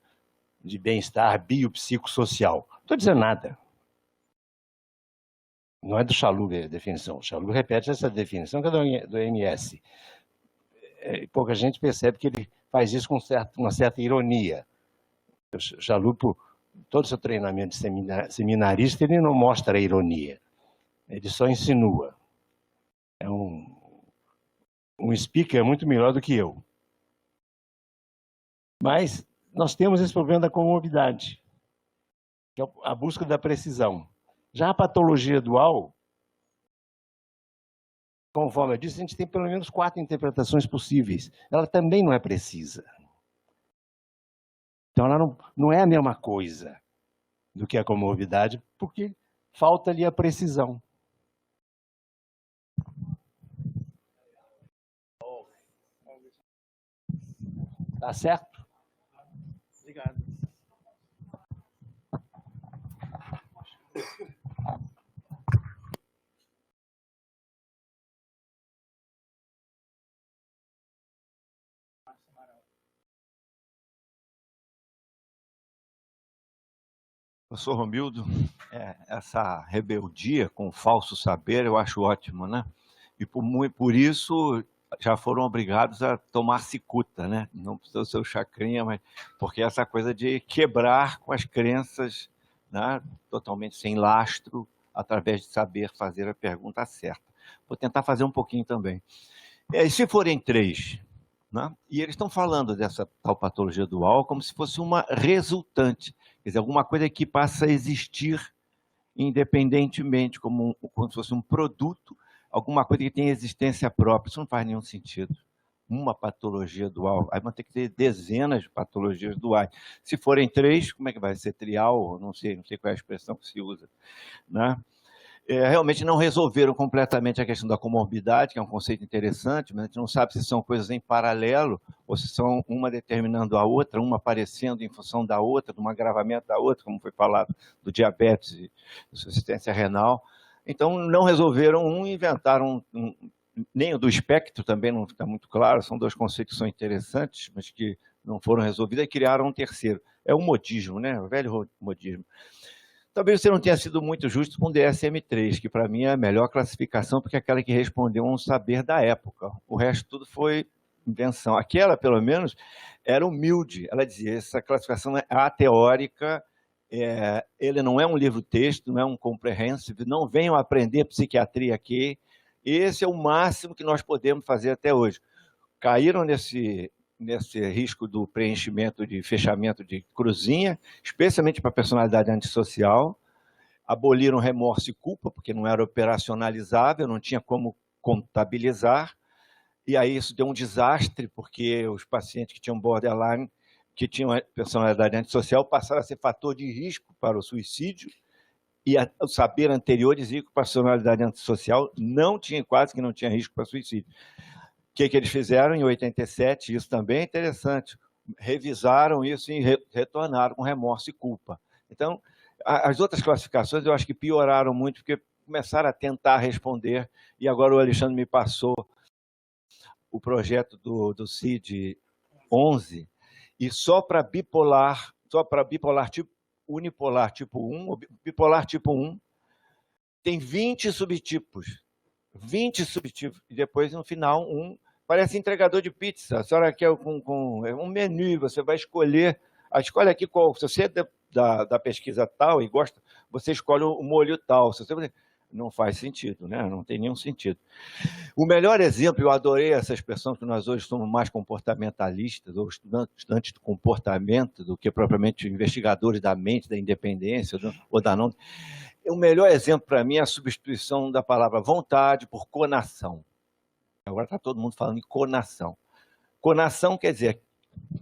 de bem-estar biopsicossocial. Não estou dizendo nada. Não é do Chalub a definição. O Chalub repete essa definição que é do OMS. Pouca gente percebe que ele faz isso com uma certa ironia. O Chalub, por todo o seu treinamento de seminarista, ele não mostra a ironia. Ele só insinua. É um speaker muito melhor do que eu. Mas nós temos esse problema da comorbidade, que é a busca da precisão. Já a patologia dual, conforme eu disse, a gente tem pelo menos 4 interpretações possíveis. Ela também não é precisa. Então, ela não é a mesma coisa do que a comorbidade, porque falta-lhe a precisão. Tá certo? Obrigado. Professor Romildo, essa rebeldia com o falso saber eu acho ótimo, né? E por isso já foram obrigados a tomar cicuta, né? Não precisa ser o chacrinha, mas porque essa coisa de quebrar com as crenças, né? Totalmente sem lastro, através de saber fazer a pergunta certa. Vou tentar fazer um pouquinho também. E se forem 3, né? E eles estão falando dessa tal patologia dual como se fosse uma resultante, quer dizer, alguma coisa que passa a existir independentemente, como se fosse um produto, alguma coisa que tem existência própria. Isso não faz nenhum sentido. Uma patologia dual, aí vão ter que ter dezenas de patologias duais. Se forem 3, como é que vai ser? Trial? Não sei qual é a expressão que se usa, né? Realmente não resolveram completamente a questão da comorbidade, que é um conceito interessante, mas a gente não sabe se são coisas em paralelo ou se são uma determinando a outra, uma aparecendo em função da outra, de um agravamento da outra, como foi falado do diabetes e insuficiência renal. Então, não resolveram inventaram nem o do espectro também não fica muito claro, são 2 conceitos que são interessantes, mas que não foram resolvidos, e criaram um terceiro. É o modismo, né? O velho modismo. Talvez você não tenha sido muito justo com o DSM-3, que para mim é a melhor classificação, porque é aquela que respondeu a um saber da época. O resto tudo foi invenção. Aquela, pelo menos, era humilde. Ela dizia, essa classificação é ateórica, ele não é um livro-texto, não é um comprehensive, não venham aprender psiquiatria aqui. Esse é o máximo que nós podemos fazer até hoje. Caíram nesse risco do preenchimento de fechamento de cruzinha, especialmente para a personalidade antissocial, aboliram remorso e culpa, porque não era operacionalizável, não tinha como contabilizar, e aí isso deu um desastre, porque os pacientes que tinham borderline, que tinham personalidade antissocial, passaram a ser fator de risco para o suicídio, e o saber anterior dizia que a personalidade antissocial quase que não tinha risco para suicídio. O que eles fizeram em 87, isso também é interessante, revisaram isso e retornaram com remorso e culpa. Então, as outras classificações eu acho que pioraram muito, porque começaram a tentar responder, e agora o Alexandre me passou o projeto do CID-11, e só para bipolar tipo unipolar tipo 1, bipolar tipo 1, tem 20 subtipos. 20 subtipos, e depois, no final, parece entregador de pizza. A senhora quer um menu, você vai escolher, escolhe aqui qual, se você é da pesquisa tal e gosta, você escolhe o molho tal. Se você, Não faz sentido, né? Não tem nenhum sentido. O melhor exemplo, eu adorei essa expressão, que nós hoje somos mais comportamentalistas, ou estudantes do comportamento, do que propriamente investigadores da mente, da independência ou da não. O melhor exemplo para mim é a substituição da palavra vontade por conação. Agora está todo mundo falando em conação. Conação quer dizer,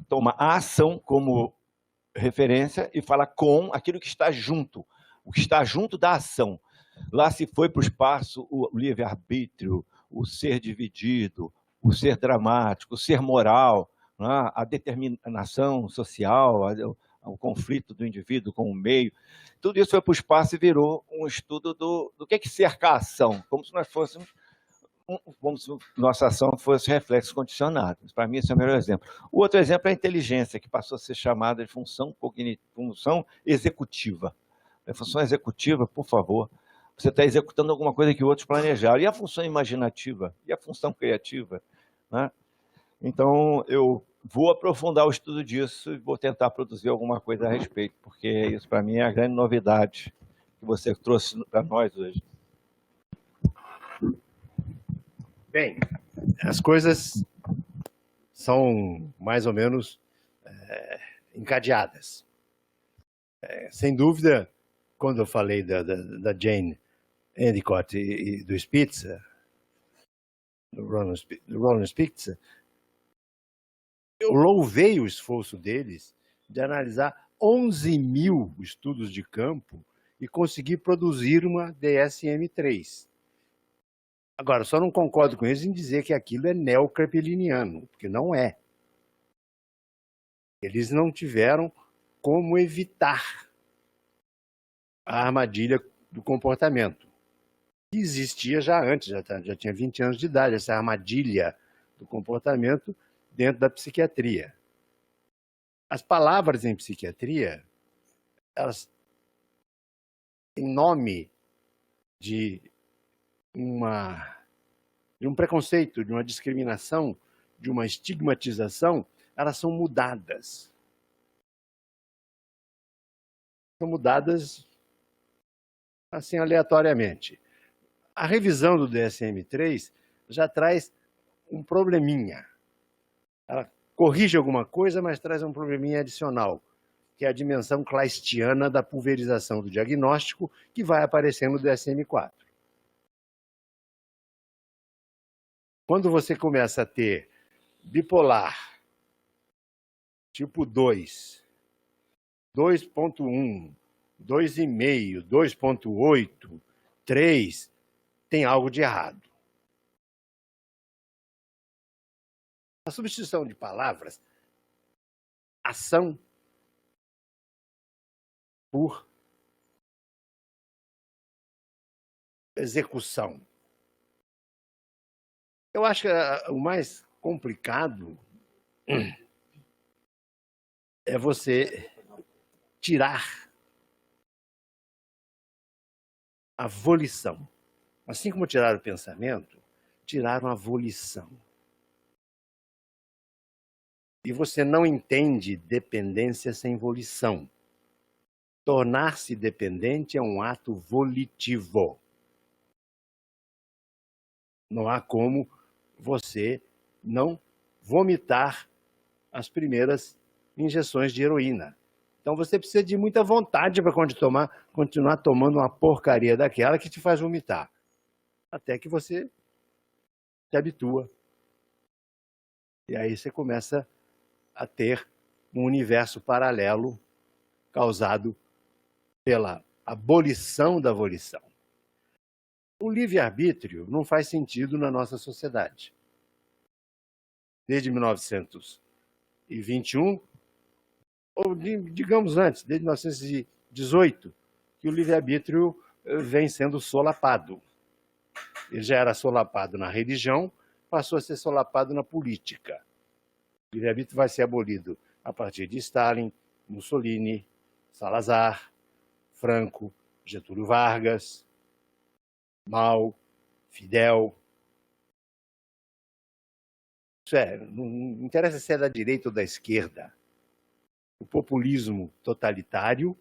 toma a ação como referência e fala com aquilo que está junto, o que está junto da ação. Lá se foi para o espaço o livre-arbítrio, o ser dividido, o ser dramático, o ser moral, né? A determinação social, o conflito do indivíduo com o meio. Tudo isso foi para o espaço e virou um estudo do que é que cerca a ação, como se nós fôssemos, como se nossa ação fosse reflexos condicionados. Para mim, esse é o melhor exemplo. O outro exemplo é a inteligência, que passou a ser chamada de função cognitiva, função executiva. A função executiva, por favor, você está executando alguma coisa que outros planejaram. E a função imaginativa? E a função criativa? Né? Então, eu vou aprofundar o estudo disso e vou tentar produzir alguma coisa a respeito, porque isso, para mim, é a grande novidade que você trouxe para nós hoje. Bem, as coisas são mais ou menos encadeadas. Sem dúvida, quando eu falei da Jane Endicott e do Spitzer, do Roland Spitzer, eu louvei o esforço deles de analisar 11.000 estudos de campo e conseguir produzir uma DSM-3. Agora, só não concordo com eles em dizer que aquilo é neokrepeliniano, porque não é. Eles não tiveram como evitar a armadilha do comportamento, que existia já antes, já tinha 20 anos de idade, essa armadilha do comportamento dentro da psiquiatria. As palavras em psiquiatria, elas, em nome de um preconceito, de uma discriminação, de uma estigmatização, elas são mudadas. São mudadas assim aleatoriamente. A revisão do DSM-3 já traz um probleminha. Ela corrige alguma coisa, mas traz um probleminha adicional, que é a dimensão kleistiana da pulverização do diagnóstico, que vai aparecer no DSM-4. Quando você começa a ter bipolar, tipo 2, 2.1, 2,5, 2.8, 3, tem algo de errado. A substituição de palavras, ação por execução. Eu acho que o mais complicado é você tirar a volição. Assim como tiraram o pensamento, tiraram a volição. E você não entende dependência sem volição. Tornar-se dependente é um ato volitivo. Não há como você não vomitar as primeiras injeções de heroína. Então você precisa de muita vontade para continuar tomando uma porcaria daquela que te faz vomitar. Até que você se habitua. E aí você começa a ter um universo paralelo causado pela abolição da volição. O livre-arbítrio não faz sentido na nossa sociedade. Desde 1921, ou digamos antes, desde 1918, que o livre-arbítrio vem sendo solapado. Ele já era solapado na religião, passou a ser solapado na política. O livre-arbítrio vai ser abolido a partir de Stalin, Mussolini, Salazar, Franco, Getúlio Vargas, Mao, Fidel. Isso não interessa se é da direita ou da esquerda. O populismo totalitário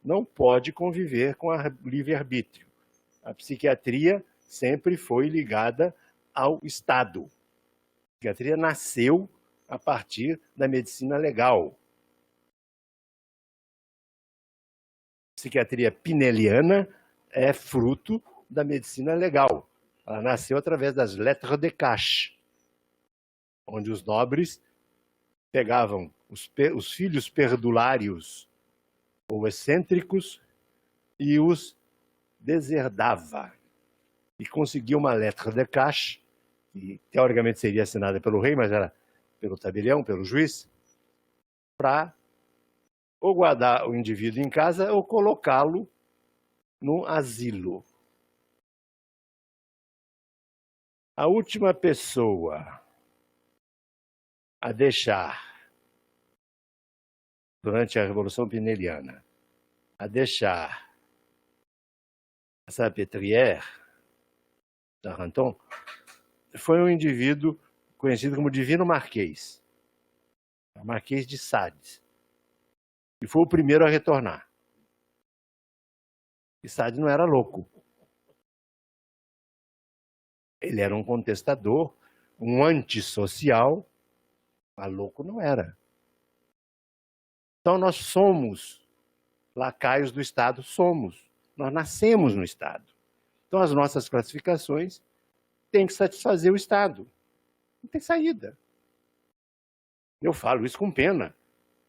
não pode conviver com o livre-arbítrio. A psiquiatria sempre foi ligada ao Estado. A psiquiatria nasceu a partir da medicina legal. A psiquiatria pineliana é fruto da medicina legal. Ela nasceu através das lettres de cachet, onde os nobres pegavam os filhos perdulários ou excêntricos e os deserdava. E conseguia uma lettre de cachet, que teoricamente seria assinada pelo rei, mas era pelo tabelião, pelo juiz, para ou guardar o indivíduo em casa ou colocá-lo no asilo. A última pessoa a deixar, durante a Revolução Pineliana, a deixar a Salpêtrière, Charenton, foi um indivíduo conhecido como Divino Marquês, Marquês de Sade, e foi o primeiro a retornar. E Sade não era louco. Ele era um contestador, um antissocial, mas louco não era. Então nós somos lacaios do Estado, somos. Nós nascemos no Estado. Então as nossas classificações têm que satisfazer o Estado. Não tem saída. Eu falo isso com pena,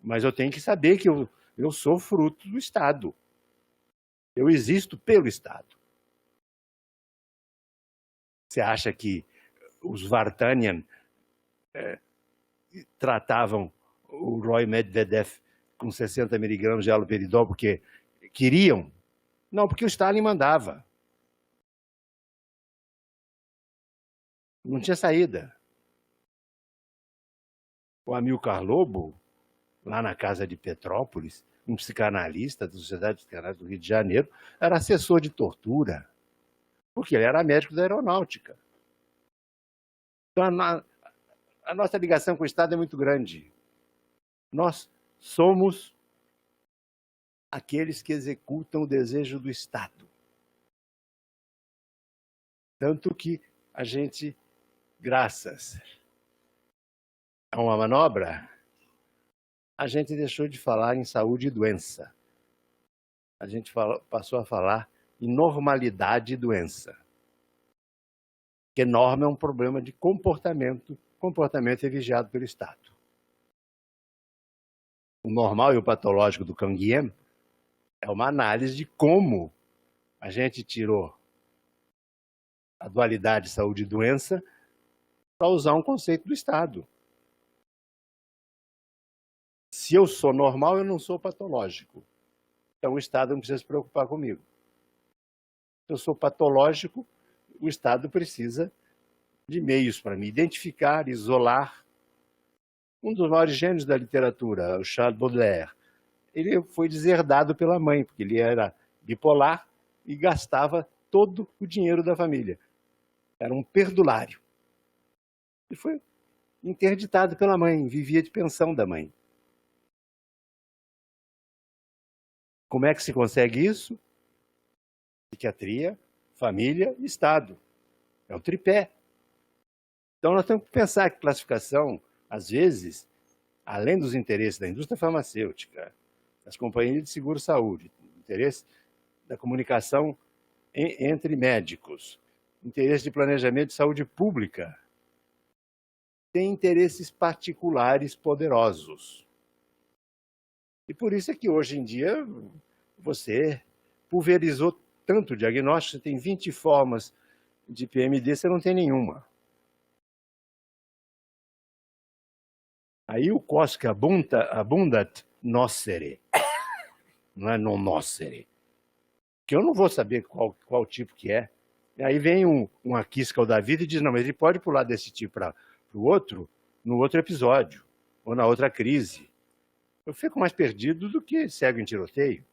mas eu tenho que saber que eu sou fruto do Estado. Eu existo pelo Estado. Você acha que os Vartanian tratavam o Roy Medvedev com 60 miligramas de haloperidol porque queriam? Não, porque o Stalin mandava. Não tinha saída. O Amilcar Lobo, lá na casa de Petrópolis, um psicanalista da Sociedade de Psicanálise do Rio de Janeiro, era assessor de tortura, porque ele era médico da aeronáutica. Então, a nossa ligação com o Estado é muito grande. Nós somos aqueles que executam o desejo do Estado. Tanto que a gente, graças a uma manobra, a gente deixou de falar em saúde e doença. A gente passou a falar em normalidade e doença. Porque norma é um problema de comportamento. Comportamento é vigiado pelo Estado. O normal e o patológico do Canguilhem é uma análise de como a gente tirou a dualidade saúde e doença para usar um conceito do Estado. Se eu sou normal, eu não sou patológico. Então o Estado não precisa se preocupar comigo. Se eu sou patológico, o Estado precisa de meios para me identificar, isolar. Um dos maiores gênios da literatura, o Charles Baudelaire, ele foi deserdado pela mãe, porque ele era bipolar e gastava todo o dinheiro da família. Era um perdulário. E foi interditado pela mãe, vivia de pensão da mãe. Como é que se consegue isso? Psiquiatria, família e Estado. É o tripé. Então nós temos que pensar que classificação, às vezes, além dos interesses da indústria farmacêutica, das companhias de seguro-saúde, interesse da comunicação entre médicos, interesse de planejamento de saúde pública, tem interesses particulares poderosos. E por isso é que hoje em dia você pulverizou tanto o diagnóstico, você tem 20 formas de PMD, você não tem nenhuma. Aí o cosca abundat nocere, não é non nocere, que eu não vou saber qual tipo que é. E aí vem uma quisca da vida e diz, não, mas ele pode pular desse tipo para o outro, no outro episódio, ou na outra crise. Eu fico mais perdido do que cego em tiroteio.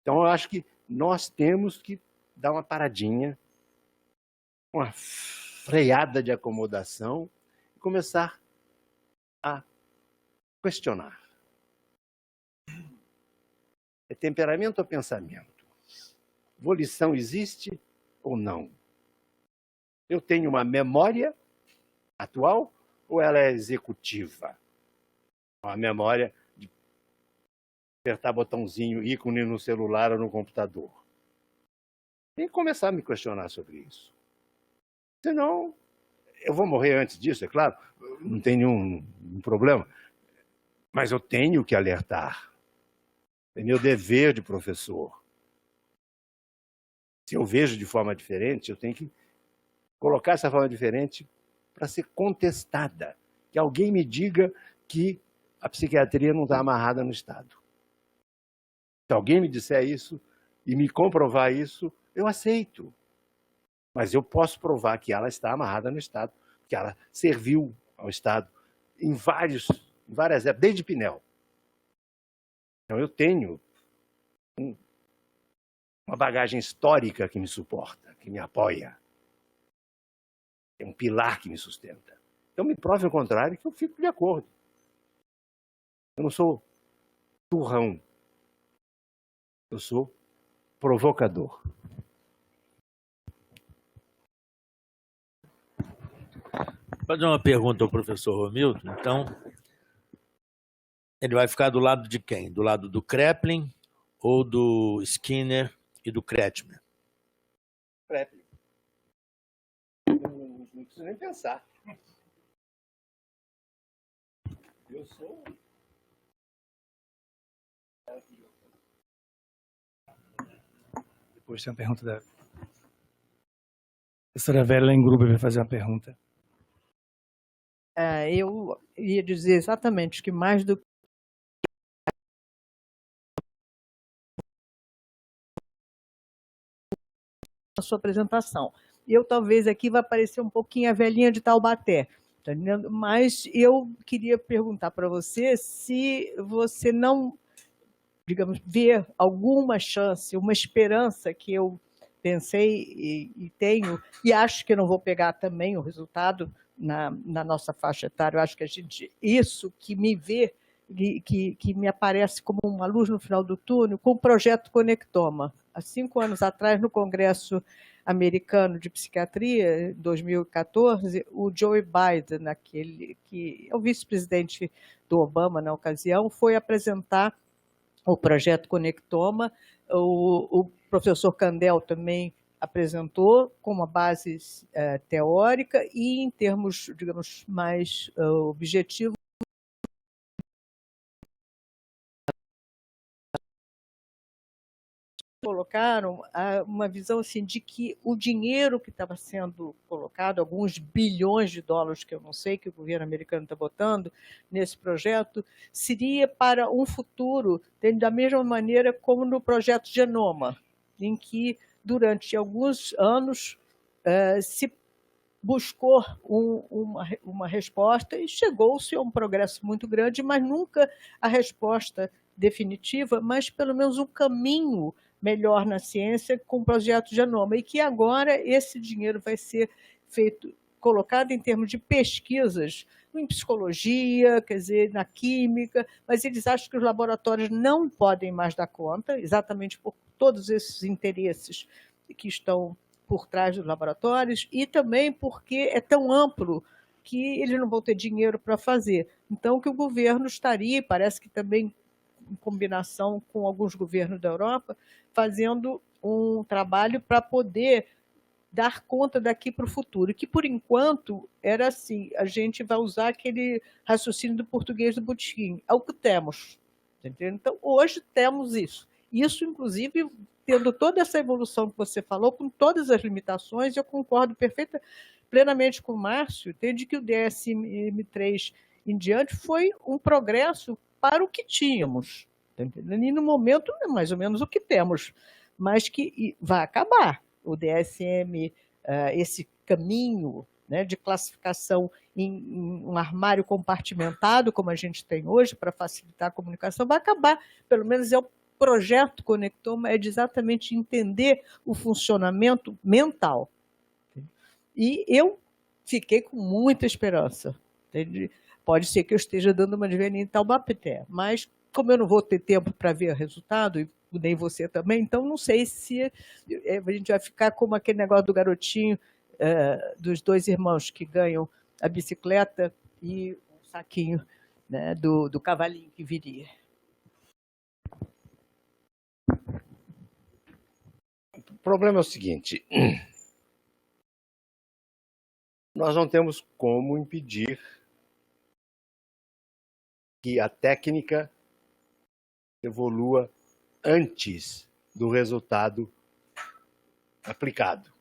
Então, eu acho que nós temos que dar uma paradinha, uma freada de acomodação e começar a questionar. É temperamento ou pensamento? Volição existe ou não? Eu tenho uma memória atual ou ela é executiva? Uma memória de apertar botãozinho, ícone no celular ou no computador. Tem que começar a me questionar sobre isso. Senão, eu vou morrer antes disso, é claro, não tem nenhum problema. Mas eu tenho que alertar. É meu dever de professor. Se eu vejo de forma diferente, eu tenho que colocar essa forma diferente para ser contestada. Que alguém me diga que a psiquiatria não está amarrada no Estado. Se alguém me disser isso e me comprovar isso, eu aceito. Mas eu posso provar que ela está amarrada no Estado, que ela serviu ao Estado em várias épocas, desde Pinel. Então eu tenho uma bagagem histórica que me suporta, que me apoia. É um pilar que me sustenta. Então me prove o contrário que eu fico de acordo. Eu não sou turrão. Eu sou provocador. Vou fazer uma pergunta ao professor Romildo. Então, ele vai ficar do lado de quem? Do lado do Kraepelin ou do Skinner e do Kretschmer? Kraepelin. Não preciso nem pensar. Eu sou... Depois tem uma pergunta da professora Verlaine Gruber vai fazer uma pergunta. Eu ia dizer exatamente que mais do que a sua apresentação. Eu talvez aqui vai parecer um pouquinho a velhinha de Taubaté, tá entendendo? Mas eu queria perguntar para você se você não, digamos, vê alguma chance, uma esperança que eu pensei e tenho, e acho que não vou pegar também o resultado na nossa faixa etária. Eu acho que a gente, isso que me vê, que me aparece como uma luz no final do túnel, com o projeto Conectoma. Há 5 anos atrás, no Congresso Americano de Psiquiatria, em 2014, o Joe Biden, que é o vice-presidente do Obama na ocasião, foi apresentar o projeto Conectoma. O professor Kandel também apresentou com uma base teórica e, em termos, digamos, mais objetivos, colocaram uma visão assim, de que o dinheiro que estava sendo colocado, alguns bilhões de dólares, que eu não sei, que o governo americano está botando nesse projeto, seria para um futuro, da mesma maneira como no projeto Genoma, em que, durante alguns anos, se buscou uma resposta e chegou-se a um progresso muito grande, mas nunca a resposta definitiva, mas pelo menos um caminho melhor na ciência com o projeto Genoma, e que agora esse dinheiro vai ser colocado em termos de pesquisas em psicologia, quer dizer, na química, mas eles acham que os laboratórios não podem mais dar conta, exatamente por todos esses interesses que estão por trás dos laboratórios, e também porque é tão amplo que eles não vão ter dinheiro para fazer. Então, que o governo estaria, parece que também em combinação com alguns governos da Europa, fazendo um trabalho para poder dar conta daqui para o futuro, que, por enquanto, era assim, a gente vai usar aquele raciocínio do português do Botequim, é o que temos. Entendeu? Então, hoje temos isso. Isso, inclusive, tendo toda essa evolução que você falou, com todas as limitações, eu concordo plenamente com o Márcio, de que o DSM-3 em diante foi um progresso para o que tínhamos. Entendeu? E, no momento, é mais ou menos o que temos, mas que vai acabar. O DSM, esse caminho, né, de classificação em um armário compartimentado, como a gente tem hoje, para facilitar a comunicação, vai acabar. Pelo menos é o projeto Conectoma, é de exatamente entender o funcionamento mental. E eu fiquei com muita esperança. Pode ser que eu esteja dando uma de velhinha em Taubaté, mas como eu não vou ter tempo para ver o resultado, e nem você também, então não sei se a gente vai ficar como aquele negócio do garotinho, dos dois irmãos que ganham a bicicleta e o saquinho, né, do cavalinho que viria. O problema é o seguinte: nós não temos como impedir que a técnica evolua antes do resultado aplicado.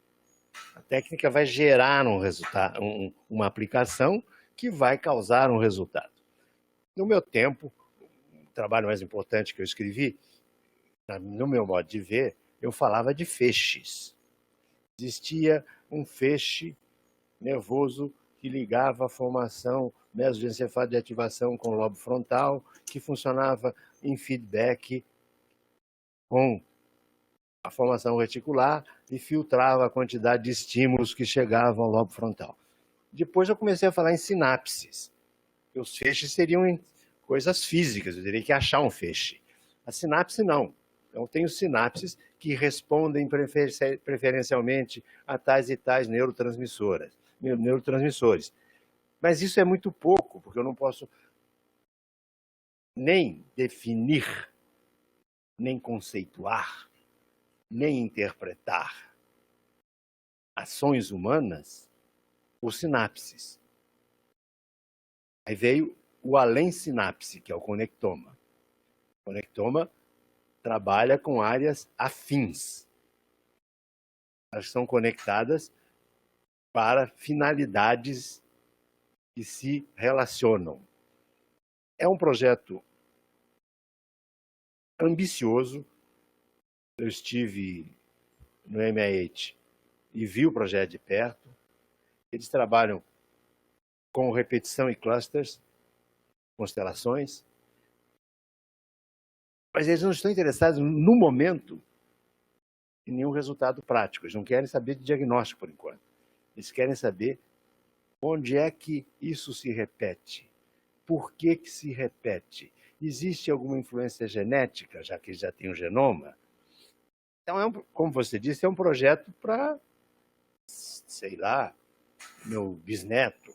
A técnica vai gerar um resultado, uma aplicação que vai causar um resultado. No meu tempo, o trabalho mais importante que eu escrevi, no meu modo de ver, eu falava de feixes. Existia um feixe nervoso que ligava a formação mesoencefálica de ativação com o lobo frontal, que funcionava em feedback com a formação reticular e filtrava a quantidade de estímulos que chegavam ao lobo frontal. Depois eu comecei a falar em sinapses. Os feixes seriam coisas físicas, eu teria que achar um feixe. A sinapse não. Eu tenho sinapses que respondem preferencialmente a tais e tais neurotransmissores. Mas isso é muito pouco, porque eu não posso nem definir, nem conceituar, nem interpretar ações humanas por sinapses. Aí veio o além sinapse, que é o conectoma. O conectoma trabalha com áreas afins. Elas são conectadas para finalidades que se relacionam. É um projeto ambicioso. Eu estive no MIH e vi o projeto de perto. Eles trabalham com repetição e clusters, constelações, mas eles não estão interessados no momento em nenhum resultado prático. Eles não querem saber de diagnóstico por enquanto. Eles querem saber onde é que isso se repete, por que se repete. Existe alguma influência genética, já que já tem um genoma? Então, como você disse, é um projeto para, sei lá, meu bisneto.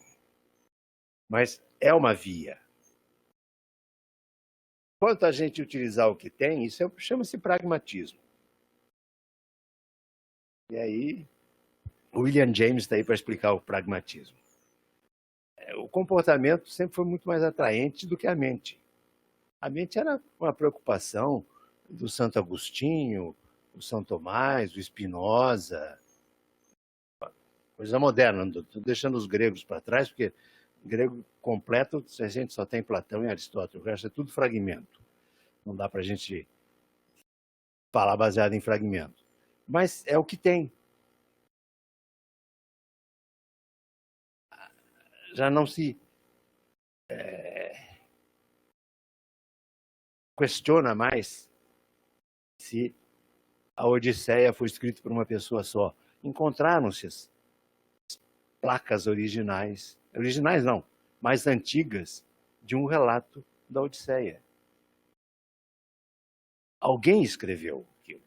Mas é uma via. Quanto a gente utilizar o que tem, isso chama-se pragmatismo. E aí, o William James está aí para explicar o pragmatismo. O comportamento sempre foi muito mais atraente do que a mente. A mente era uma preocupação do Santo Agostinho, do São Tomás, do Spinoza, coisa moderna. Estou deixando os gregos para trás, porque grego completo a gente só tem Platão e Aristóteles, o resto é tudo fragmento. Não dá para a gente falar baseado em fragmento. Mas é o que tem. Já não se questiona mais se a Odisseia foi escrita por uma pessoa só. Encontraram-se as placas originais não, mais antigas, de um relato da Odisseia. Alguém escreveu aquilo.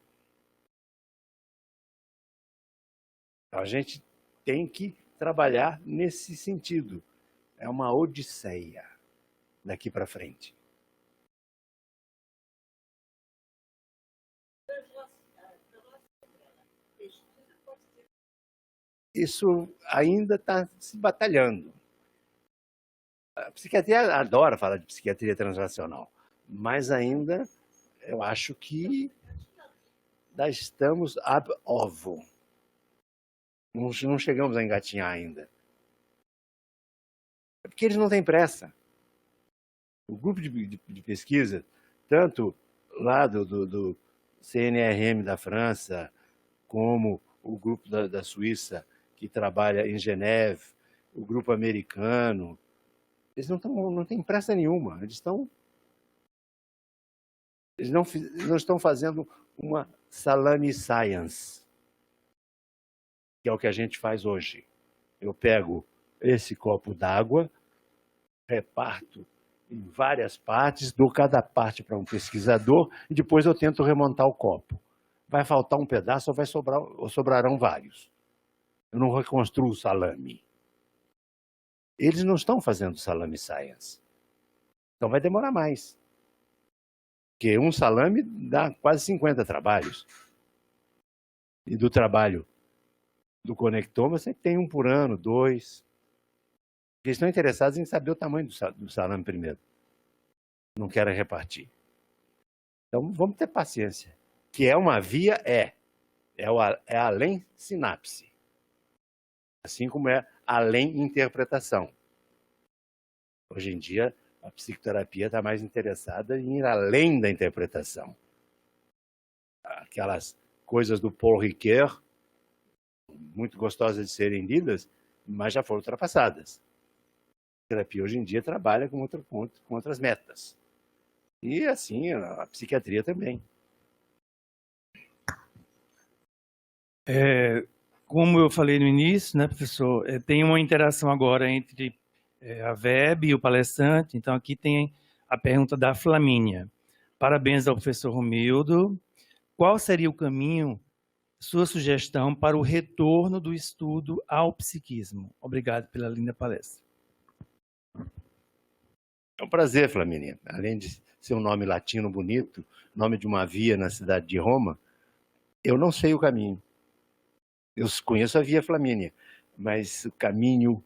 Então, a gente tem que trabalhar nesse sentido. É uma odisseia daqui para frente. Isso ainda está se batalhando. A psiquiatria adora falar de psiquiatria translacional, mas ainda eu acho que ainda estamos ab ovo. Não chegamos a engatinhar ainda. É porque eles não têm pressa. O grupo de pesquisa, tanto lá do CNRM da França, como o grupo da Suíça, que trabalha em Geneve, o grupo americano, eles não têm pressa nenhuma. Eles não estão fazendo uma salami science, que é o que a gente faz hoje. Eu pego esse copo d'água, reparto em várias partes, dou cada parte para um pesquisador e depois eu tento remontar o copo. Vai faltar um pedaço ou sobrarão vários. Eu não reconstruo o salame. Eles não estão fazendo salame science. Então vai demorar mais. Porque um salame dá quase 50 trabalhos. E do trabalho do conectoma, você tem um por ano, 2. Eles estão interessados em saber o tamanho do salame primeiro. Não querem repartir. Então, vamos ter paciência. Que é uma via, é além sinapse. Assim como é além interpretação. Hoje em dia, a psicoterapia está mais interessada em ir além da interpretação. Aquelas coisas do Paul Ricoeur, muito gostosas de serem lidas, mas já foram ultrapassadas. A terapia hoje em dia trabalha com outras metas. E assim, a psiquiatria também. Como eu falei no início, né, professor, tem uma interação agora entre a VEB e o palestrante. Então, aqui tem a pergunta da Flamínia. Parabéns ao professor Romildo. Qual seria o caminho, sua sugestão para o retorno do estudo ao psiquismo? Obrigado pela linda palestra. É um prazer, Flamínia. Além de ser um nome latino bonito, nome de uma via na cidade de Roma, eu não sei o caminho. Eu conheço a Via Flamínia, mas o caminho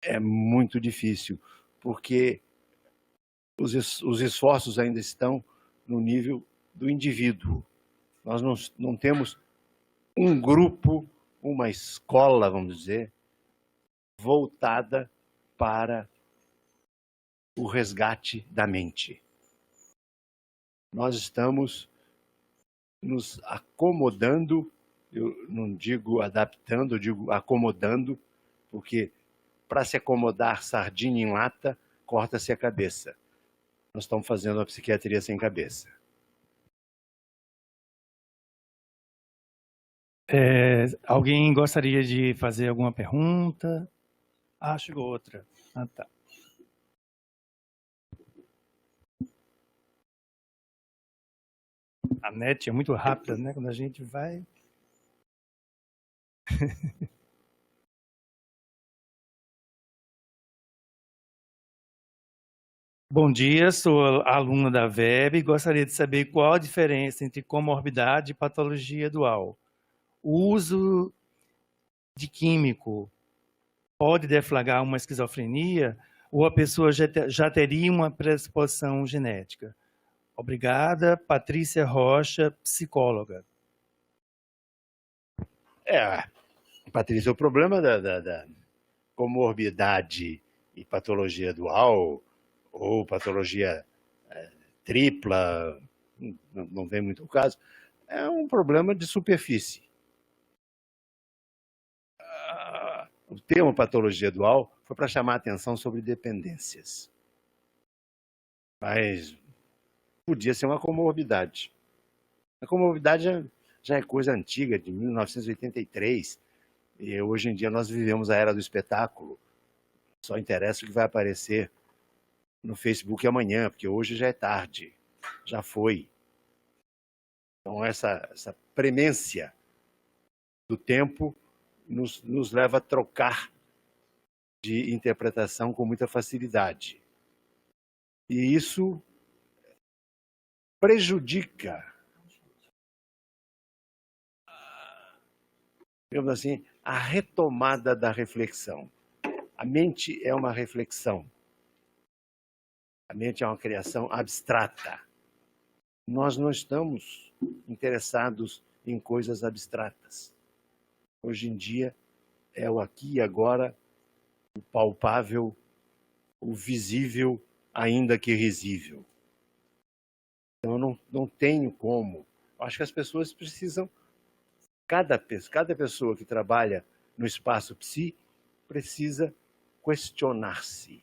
é muito difícil, porque os esforços ainda estão no nível do indivíduo. Nós não temos um grupo, uma escola, vamos dizer, voltada para o resgate da mente. Nós estamos nos acomodando, eu não digo adaptando, eu digo acomodando, porque para se acomodar sardinha em lata, corta-se a cabeça. Nós estamos fazendo a psiquiatria sem cabeça. Alguém gostaria de fazer alguma pergunta? Chegou outra. Tá. A net é muito rápida, né? Quando a gente vai... Bom dia, sou aluna da VEB e gostaria de saber qual a diferença entre comorbidade e patologia dual. O uso de químico pode deflagrar uma esquizofrenia ou a pessoa já teria uma predisposição genética? Obrigada, Patrícia Rocha, psicóloga. Patrícia, o problema da comorbidade e patologia dual ou patologia tripla, não vem muito o caso, é um problema de superfície. O termo patologia dual foi para chamar a atenção sobre dependências. Mas podia ser uma comorbidade. A comorbidade já é coisa antiga, de 1983. E hoje em dia nós vivemos a era do espetáculo. Só interessa o que vai aparecer no Facebook amanhã, porque hoje já é tarde, já foi. Então essa premência do tempo nos leva a trocar de interpretação com muita facilidade. E isso prejudica, digamos assim, a retomada da reflexão. A mente é uma reflexão. A mente é uma criação abstrata. Nós não estamos interessados em coisas abstratas. Hoje em dia é o aqui e agora, o palpável, o visível, ainda que risível. Então eu não tenho como. Eu acho que as pessoas precisam, cada pessoa que trabalha no espaço psi precisa questionar-se.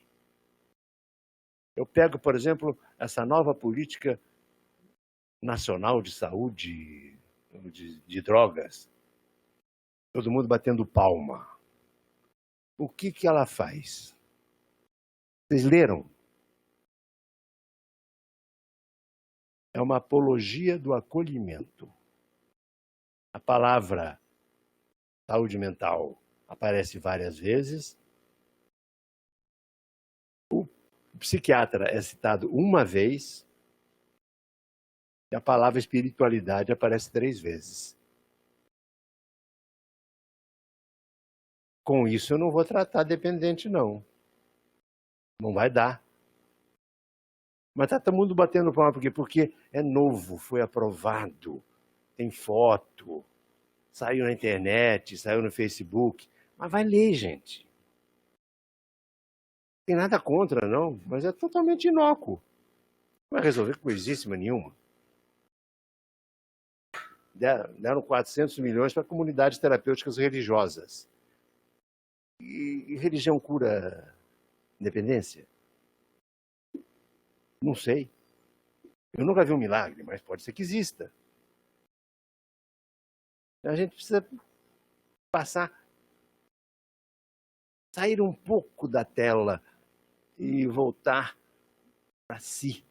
Eu pego, por exemplo, essa nova política nacional de saúde, de drogas, todo mundo batendo palma. O que ela faz? Vocês leram? é uma apologia do acolhimento. A palavra saúde mental aparece várias vezes. O psiquiatra é citado uma vez. E a palavra espiritualidade aparece 3 vezes. Com isso, eu não vou tratar dependente, não. Não vai dar. Mas está todo mundo batendo palma, porque é novo, foi aprovado, tem foto, saiu na internet, saiu no Facebook. Mas vai ler, gente. Não tem nada contra, não, mas é totalmente inócuo. Não vai resolver coisíssima nenhuma. Deram 400 milhões para comunidades terapêuticas religiosas. E religião cura independência? Não sei. Eu nunca vi um milagre, mas pode ser que exista. A gente precisa sair um pouco da tela e voltar para si.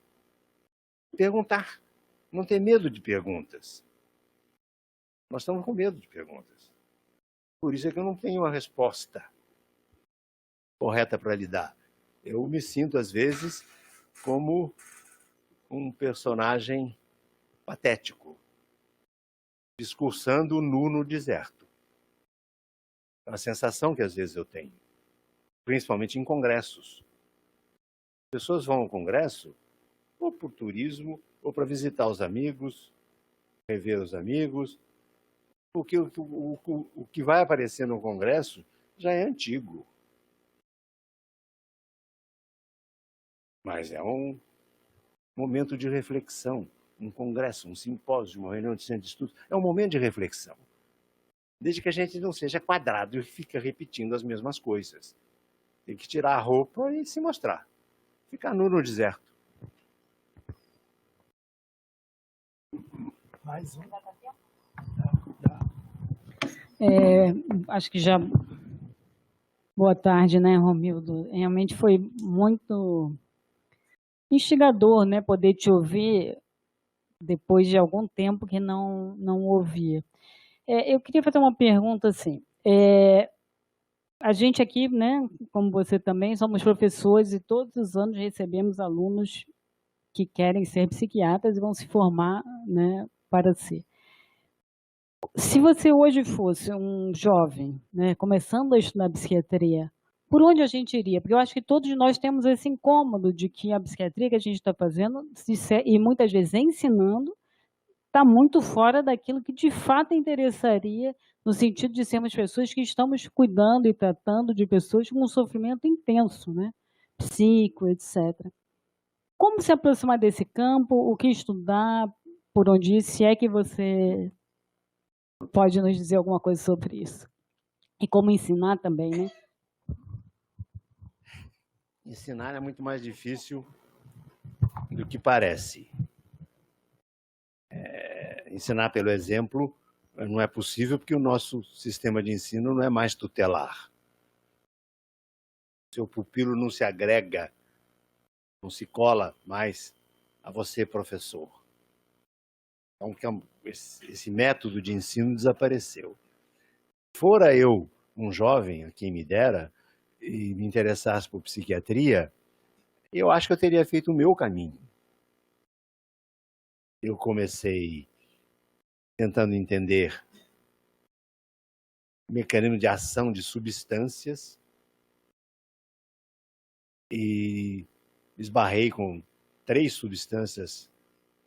Perguntar. Não ter medo de perguntas. Nós estamos com medo de perguntas. Por isso é que eu não tenho uma resposta correta para lhe dar. Eu me sinto, às vezes, como um personagem patético, discursando nu no deserto. É uma sensação que, às vezes, eu tenho, principalmente em congressos. As pessoas vão ao congresso ou por turismo, ou para visitar os amigos, rever os amigos, porque o que vai aparecer no congresso já é antigo. Mas é um momento de reflexão, um congresso, um simpósio, uma reunião de centro de estudos. É um momento de reflexão. Desde que a gente não seja quadrado e fica repetindo as mesmas coisas. Tem que tirar a roupa e se mostrar. Ficar nu no deserto. Mais um. Acho que já... Boa tarde, né, Romildo? Realmente foi muito instigador, né, poder te ouvir depois de algum tempo que não ouvia. Eu queria fazer uma pergunta assim. A gente aqui, né, como você também, somos professores e todos os anos recebemos alunos que querem ser psiquiatras e vão se formar, né, para ser. Se você hoje fosse um jovem, né, começando a estudar psiquiatria, por onde a gente iria? Porque eu acho que todos nós temos esse incômodo de que a psiquiatria que a gente está fazendo, e muitas vezes ensinando, está muito fora daquilo que de fato interessaria, no sentido de sermos pessoas que estamos cuidando e tratando de pessoas com um sofrimento intenso, né? Psíquico, etc. Como se aproximar desse campo? O que estudar? Por onde ir? Se é que você pode nos dizer alguma coisa sobre isso. E como ensinar também, né? Ensinar é muito mais difícil do que parece. Ensinar pelo exemplo não é possível porque o nosso sistema de ensino não é mais tutelar. Seu pupilo não se agrega, não se cola mais a você, professor. Então, esse método de ensino desapareceu. Fora eu um jovem, a quem me dera, e me interessasse por psiquiatria, eu acho que eu teria feito o meu caminho. Eu comecei tentando entender o mecanismo de ação de substâncias e esbarrei com 3 substâncias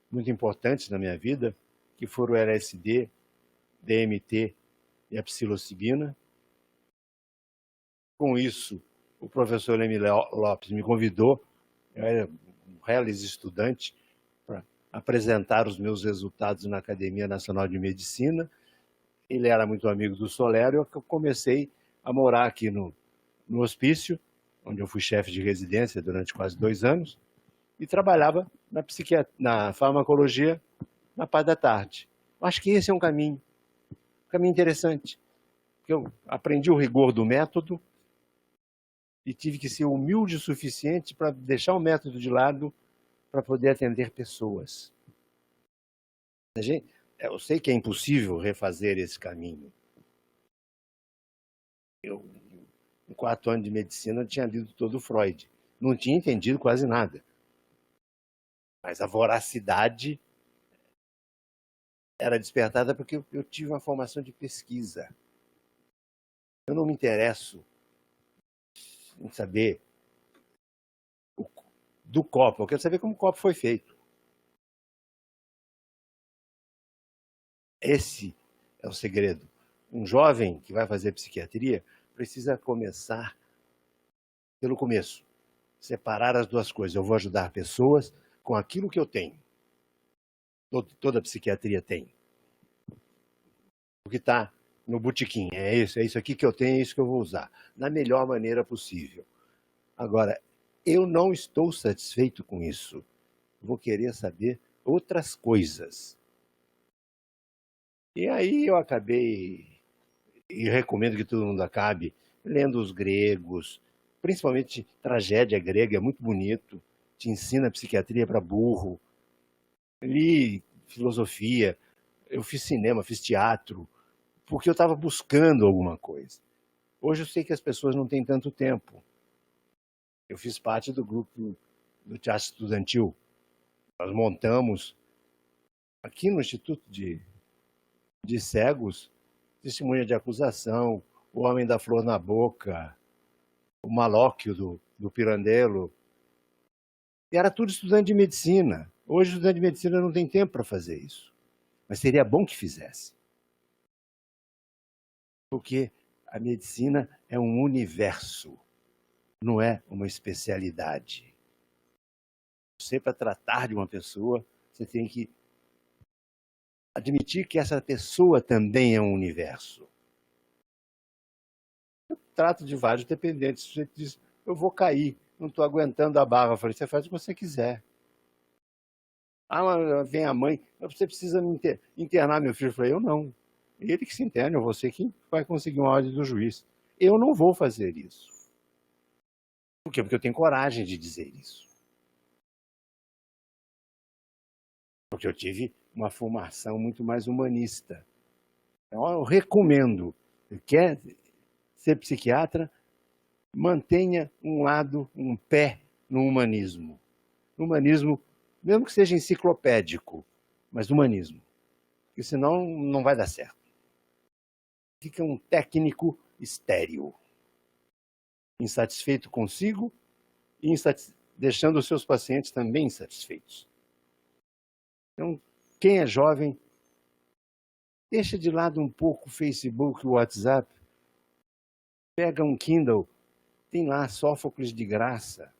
muito importantes na minha vida, que foram o LSD, DMT e a psilocibina. Com isso, o professor Leme Lopes me convidou, eu era um reles estudante, para apresentar os meus resultados na Academia Nacional de Medicina. Ele era muito amigo do Solério, eu comecei a morar aqui no hospício, onde eu fui chefe de residência durante quase 2 anos, e trabalhava na farmacologia na parte da tarde. Acho que esse é um caminho interessante, porque eu aprendi o rigor do método e tive que ser humilde o suficiente para deixar o método de lado para poder atender pessoas. Eu sei que é impossível refazer esse caminho. Eu, em 4 anos de medicina, eu tinha lido todo o Freud. Não tinha entendido quase nada. Mas a voracidade era despertada porque eu tive uma formação de pesquisa. Eu não me interesso em saber do copo, eu quero saber como o copo foi feito. Esse é o segredo. Um jovem que vai fazer psiquiatria precisa começar pelo começo. Separar as duas coisas. Eu vou ajudar pessoas com aquilo que eu tenho. Toda psiquiatria tem. O que está no botequim. É isso aqui que eu tenho, é isso que eu vou usar. Da melhor maneira possível. Agora, eu não estou satisfeito com isso. Vou querer saber outras coisas. E aí eu acabei, e recomendo que todo mundo acabe, lendo os gregos, principalmente tragédia grega, é muito bonito, te ensina psiquiatria para burro. Li filosofia, eu fiz cinema, fiz teatro, porque eu estava buscando alguma coisa. Hoje eu sei que as pessoas não têm tanto tempo. Eu fiz parte do grupo do teatro estudantil. Nós montamos, aqui no Instituto de Cegos, Testemunha de Acusação, O Homem da Flor na Boca, O Malóquio do Pirandello. E era tudo estudante de medicina. Hoje, o estudante de medicina não tem tempo para fazer isso. Mas seria bom que fizesse. Porque a medicina é um universo, não é uma especialidade. Você, para tratar de uma pessoa, você tem que admitir que essa pessoa também é um universo. Eu trato de vários dependentes. O sujeito diz, eu vou cair, não estou aguentando a barra. Eu falei, você faz o que você quiser. Ah, vem a mãe, você precisa me internar meu filho. Eu falei, eu não. Ele que se interne, ou você que vai conseguir uma ordem do juiz. Eu não vou fazer isso. Por quê? Porque eu tenho coragem de dizer isso. Porque eu tive uma formação muito mais humanista. Então, eu recomendo, quer ser psiquiatra, mantenha um pé no humanismo. No humanismo, mesmo que seja enciclopédico, mas no humanismo. Porque senão não vai dar certo. Fica um técnico estéril. Insatisfeito consigo e deixando os seus pacientes também insatisfeitos. Então, quem é jovem, deixa de lado um pouco o Facebook, o WhatsApp, pega um Kindle, tem lá Sófocles de graça.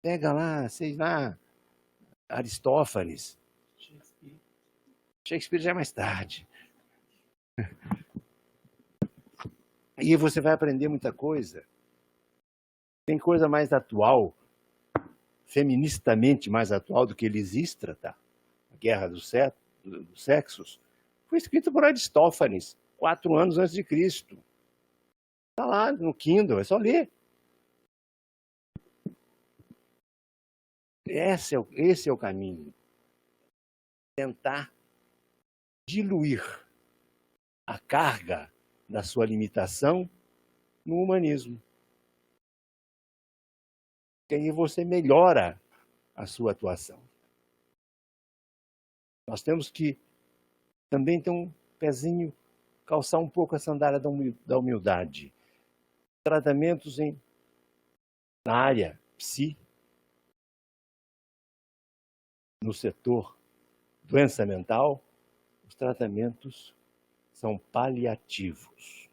Pega lá, sei lá, Aristófanes. Shakespeare já é mais tarde. E você vai aprender muita coisa. Tem coisa mais atual, feministamente mais atual do que Lisístrata, a Guerra dos Sexos, foi escrito por Aristófanes, 4 anos antes de Cristo. Está lá no Kindle, é só ler. Esse é o caminho. Tentar diluir a carga da sua limitação no humanismo. E aí você melhora a sua atuação. Nós temos que também ter um pezinho, calçar um pouco a sandália da humildade. Tratamentos na área psi, no setor doença mental, os tratamentos são paliativos.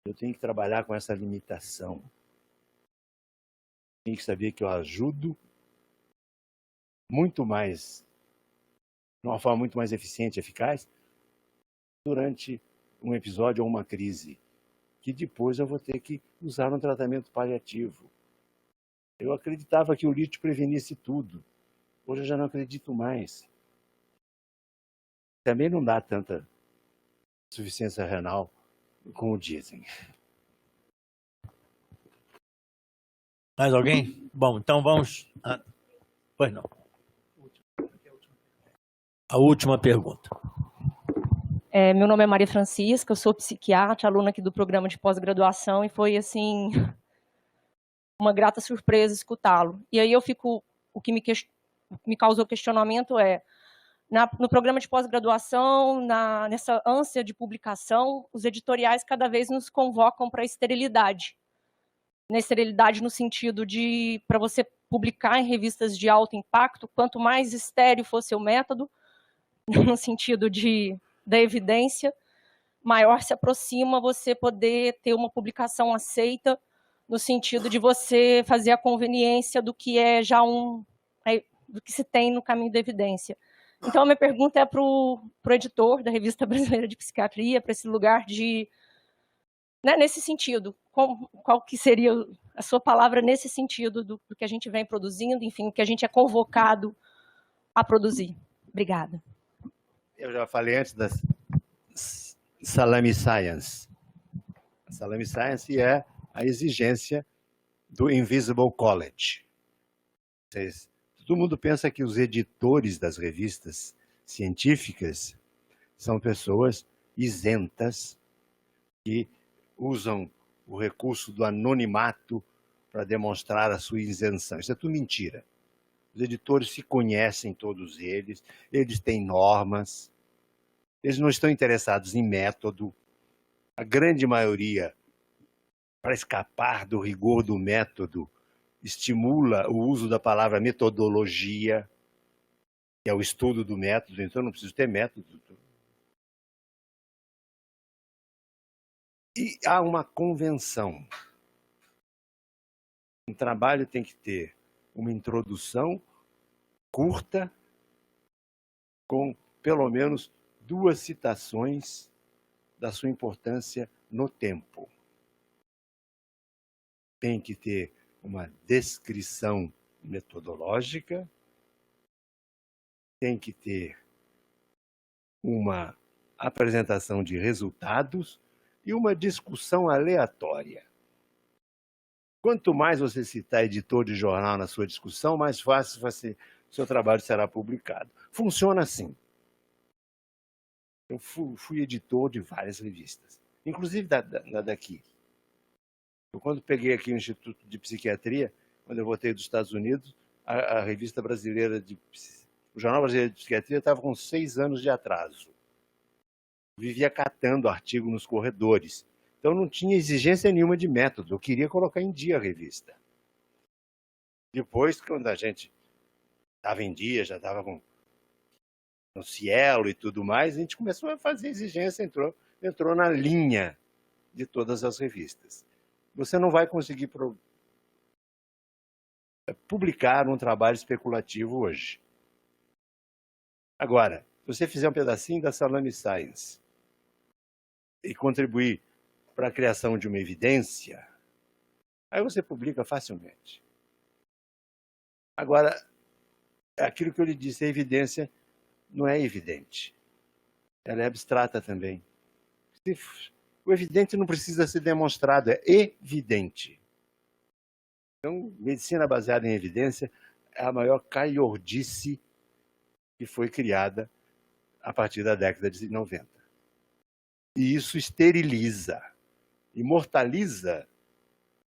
Eu tenho que trabalhar com essa limitação. Tenho que saber que eu ajudo muito mais, de uma forma muito mais eficiente e eficaz, durante um episódio ou uma crise, que depois eu vou ter que usar um tratamento paliativo. Eu acreditava que o lítio prevenisse tudo. Hoje eu já não acredito mais. Também não dá tanta insuficiência renal como dizem. Mais alguém? Bom, então vamos... Pois não. A última pergunta. Meu nome é Maria Francisca, eu sou psiquiatra, aluna aqui do programa de pós-graduação, e foi, assim, uma grata surpresa escutá-lo. E aí o que me causou questionamento no programa de pós-graduação, nessa ânsia de publicação, os editoriais cada vez nos convocam para a esterilidade. Na esterilidade no sentido de, para você publicar em revistas de alto impacto, quanto mais estéril for seu método, no sentido da evidência, maior se aproxima você poder ter uma publicação aceita, no sentido de você fazer a conveniência do que é já do que se tem no caminho da evidência. Então, a minha pergunta é para o editor da Revista Brasileira de Psiquiatria, para esse lugar de... Né, nesse sentido, qual que seria a sua palavra nesse sentido do que a gente vem produzindo, enfim, o que a gente é convocado a produzir. Obrigada. Eu já falei antes da Salami Science. A Salami Science é a exigência do Invisible College. Todo mundo pensa que os editores das revistas científicas são pessoas isentas que usam o recurso do anonimato para demonstrar a sua isenção. Isso é tudo mentira. Os editores se conhecem, todos eles têm normas, eles não estão interessados em método. A grande maioria, para escapar do rigor do método, estimula o uso da palavra metodologia, que é o estudo do método, então não preciso ter método. E há uma convenção. Um trabalho tem que ter uma introdução curta, com pelo menos 2 citações da sua importância no tempo. Tem que ter uma descrição metodológica, tem que ter uma apresentação de resultados e uma discussão aleatória. Quanto mais você citar editor de jornal na sua discussão, mais fácil seu trabalho será publicado. Funciona assim. Eu fui editor de várias revistas, inclusive daqui. Eu, quando peguei aqui o Instituto de Psiquiatria, quando eu voltei dos Estados Unidos, a revista brasileira o Jornal Brasileiro de Psiquiatria estava com 6 anos de atraso. Eu vivia catando artigo nos corredores. Então não tinha exigência nenhuma de método. Eu queria colocar em dia a revista. Depois, quando a gente estava em dia, já estava no Cielo e tudo mais, a gente começou a fazer exigência, entrou na linha de todas as revistas. Você não vai conseguir publicar um trabalho especulativo hoje. Agora, se você fizer um pedacinho da Salami Science e contribuir para a criação de uma evidência, aí você publica facilmente. Agora, aquilo que eu lhe disse, a evidência não é evidente. Ela é abstrata também. O evidente não precisa ser demonstrado, é evidente. Então, medicina baseada em evidência é a maior calhordice que foi criada a partir da década de 90. E isso esteriliza, imortaliza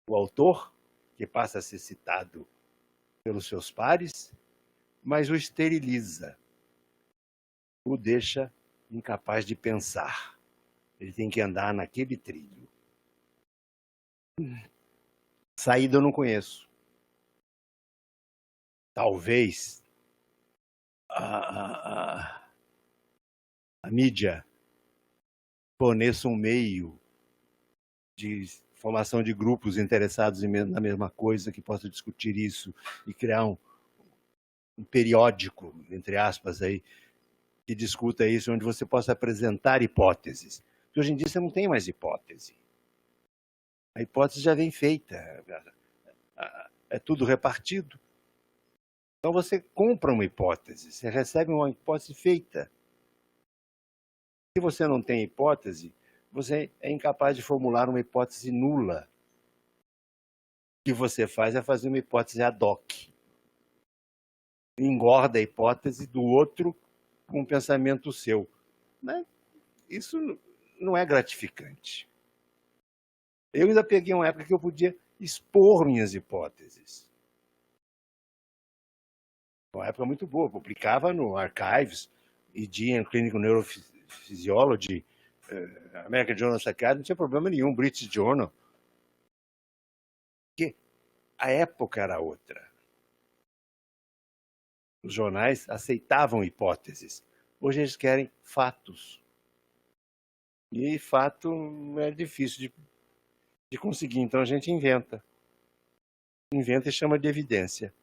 o autor, que passa a ser citado pelos seus pares, mas o esteriliza, o deixa incapaz de pensar. Ele tem que andar naquele trilho. Saída eu não conheço. Talvez a mídia forneça um meio de formação de grupos interessados na mesma coisa, que possa discutir isso e criar um periódico, entre aspas, aí, que discuta isso, onde você possa apresentar hipóteses. Porque hoje em dia você não tem mais hipótese. A hipótese já vem feita, é tudo repartido. Então você compra uma hipótese, você recebe uma hipótese feita. Se você não tem hipótese, você é incapaz de formular uma hipótese nula. O que você faz é fazer uma hipótese ad hoc. Engorda a hipótese do outro com um pensamento seu. Né? Isso não é gratificante. Eu ainda peguei uma época que eu podia expor minhas hipóteses. Uma época muito boa, publicava no Archives, ED and Clinical Neurophysiology, American Journal of Psychiatry, não tinha problema nenhum, British Journal. Porque a época era outra. Os jornais aceitavam hipóteses. Hoje eles querem fatos. E fato é difícil de conseguir, então a gente inventa. Inventa e chama de evidência.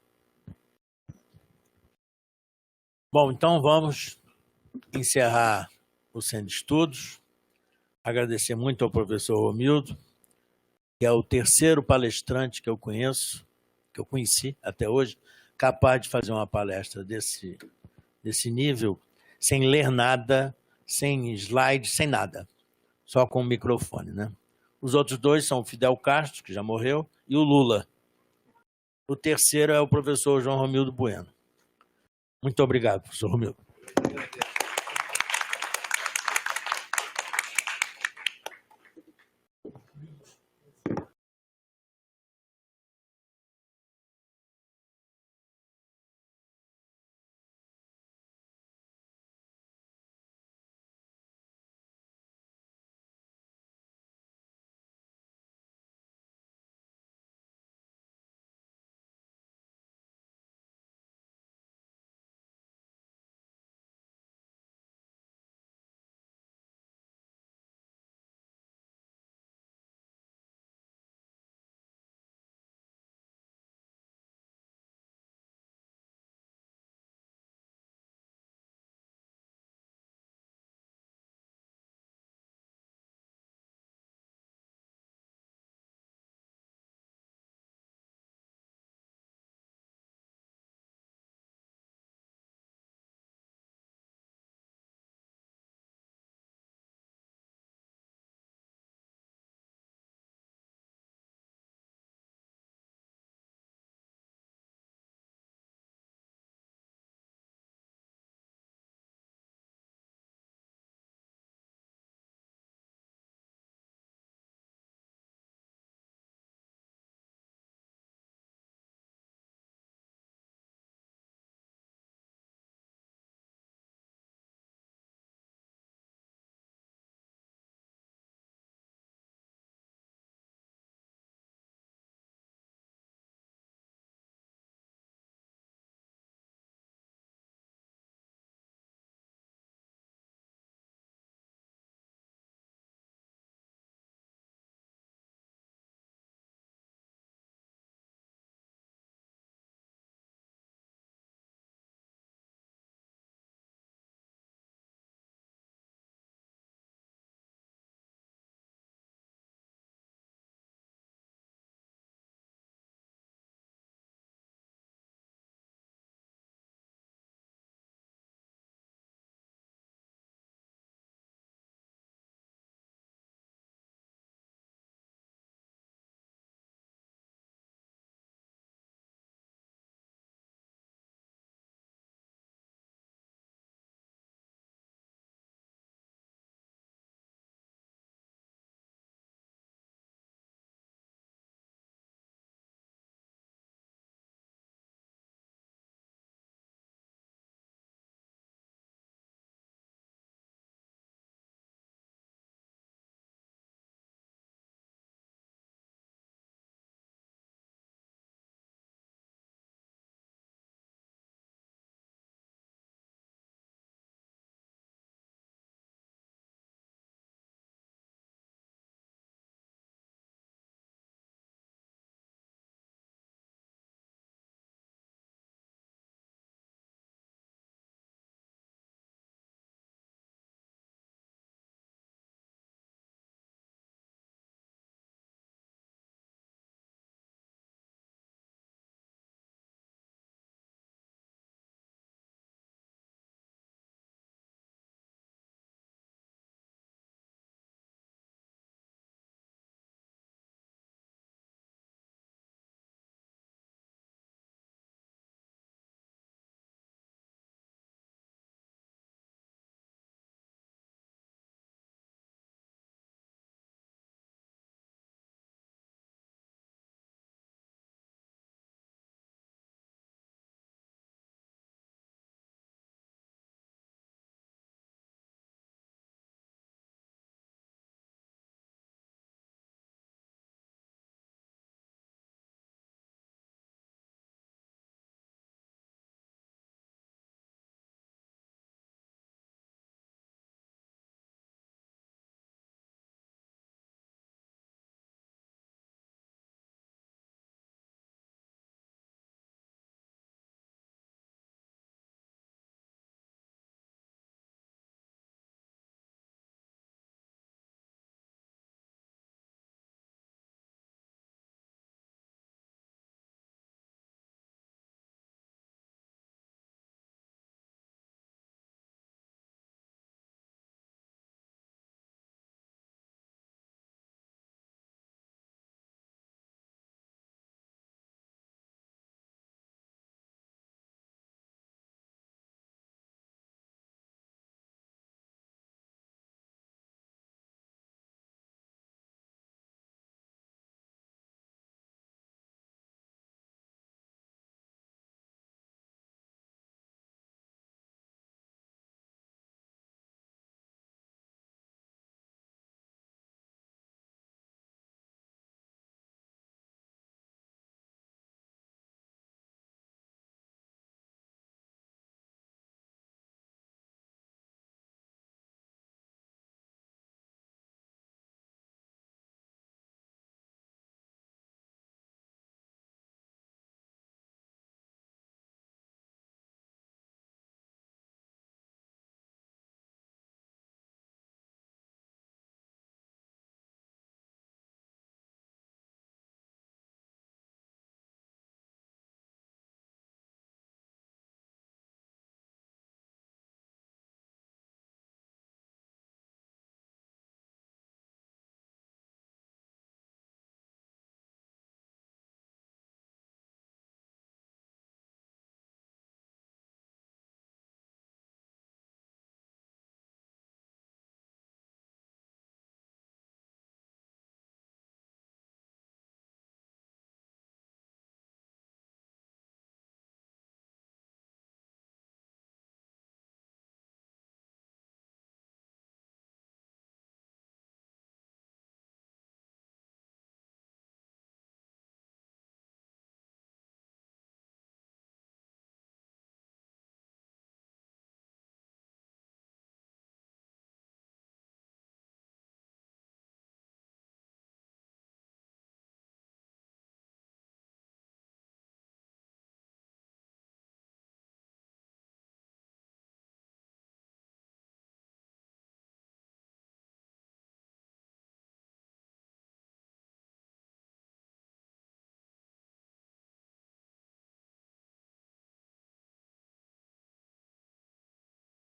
Bom, então vamos encerrar o Centro de Estudos. Agradecer muito ao professor Romildo, que é o terceiro palestrante que eu conheço, que eu conheci até hoje, capaz de fazer uma palestra desse nível, sem ler nada, sem slide, sem nada, só com o microfone, né? Os outros dois são o Fidel Castro, que já morreu, e o Lula. O terceiro é o professor João Romildo Bueno. Muito obrigado, professor Romildo.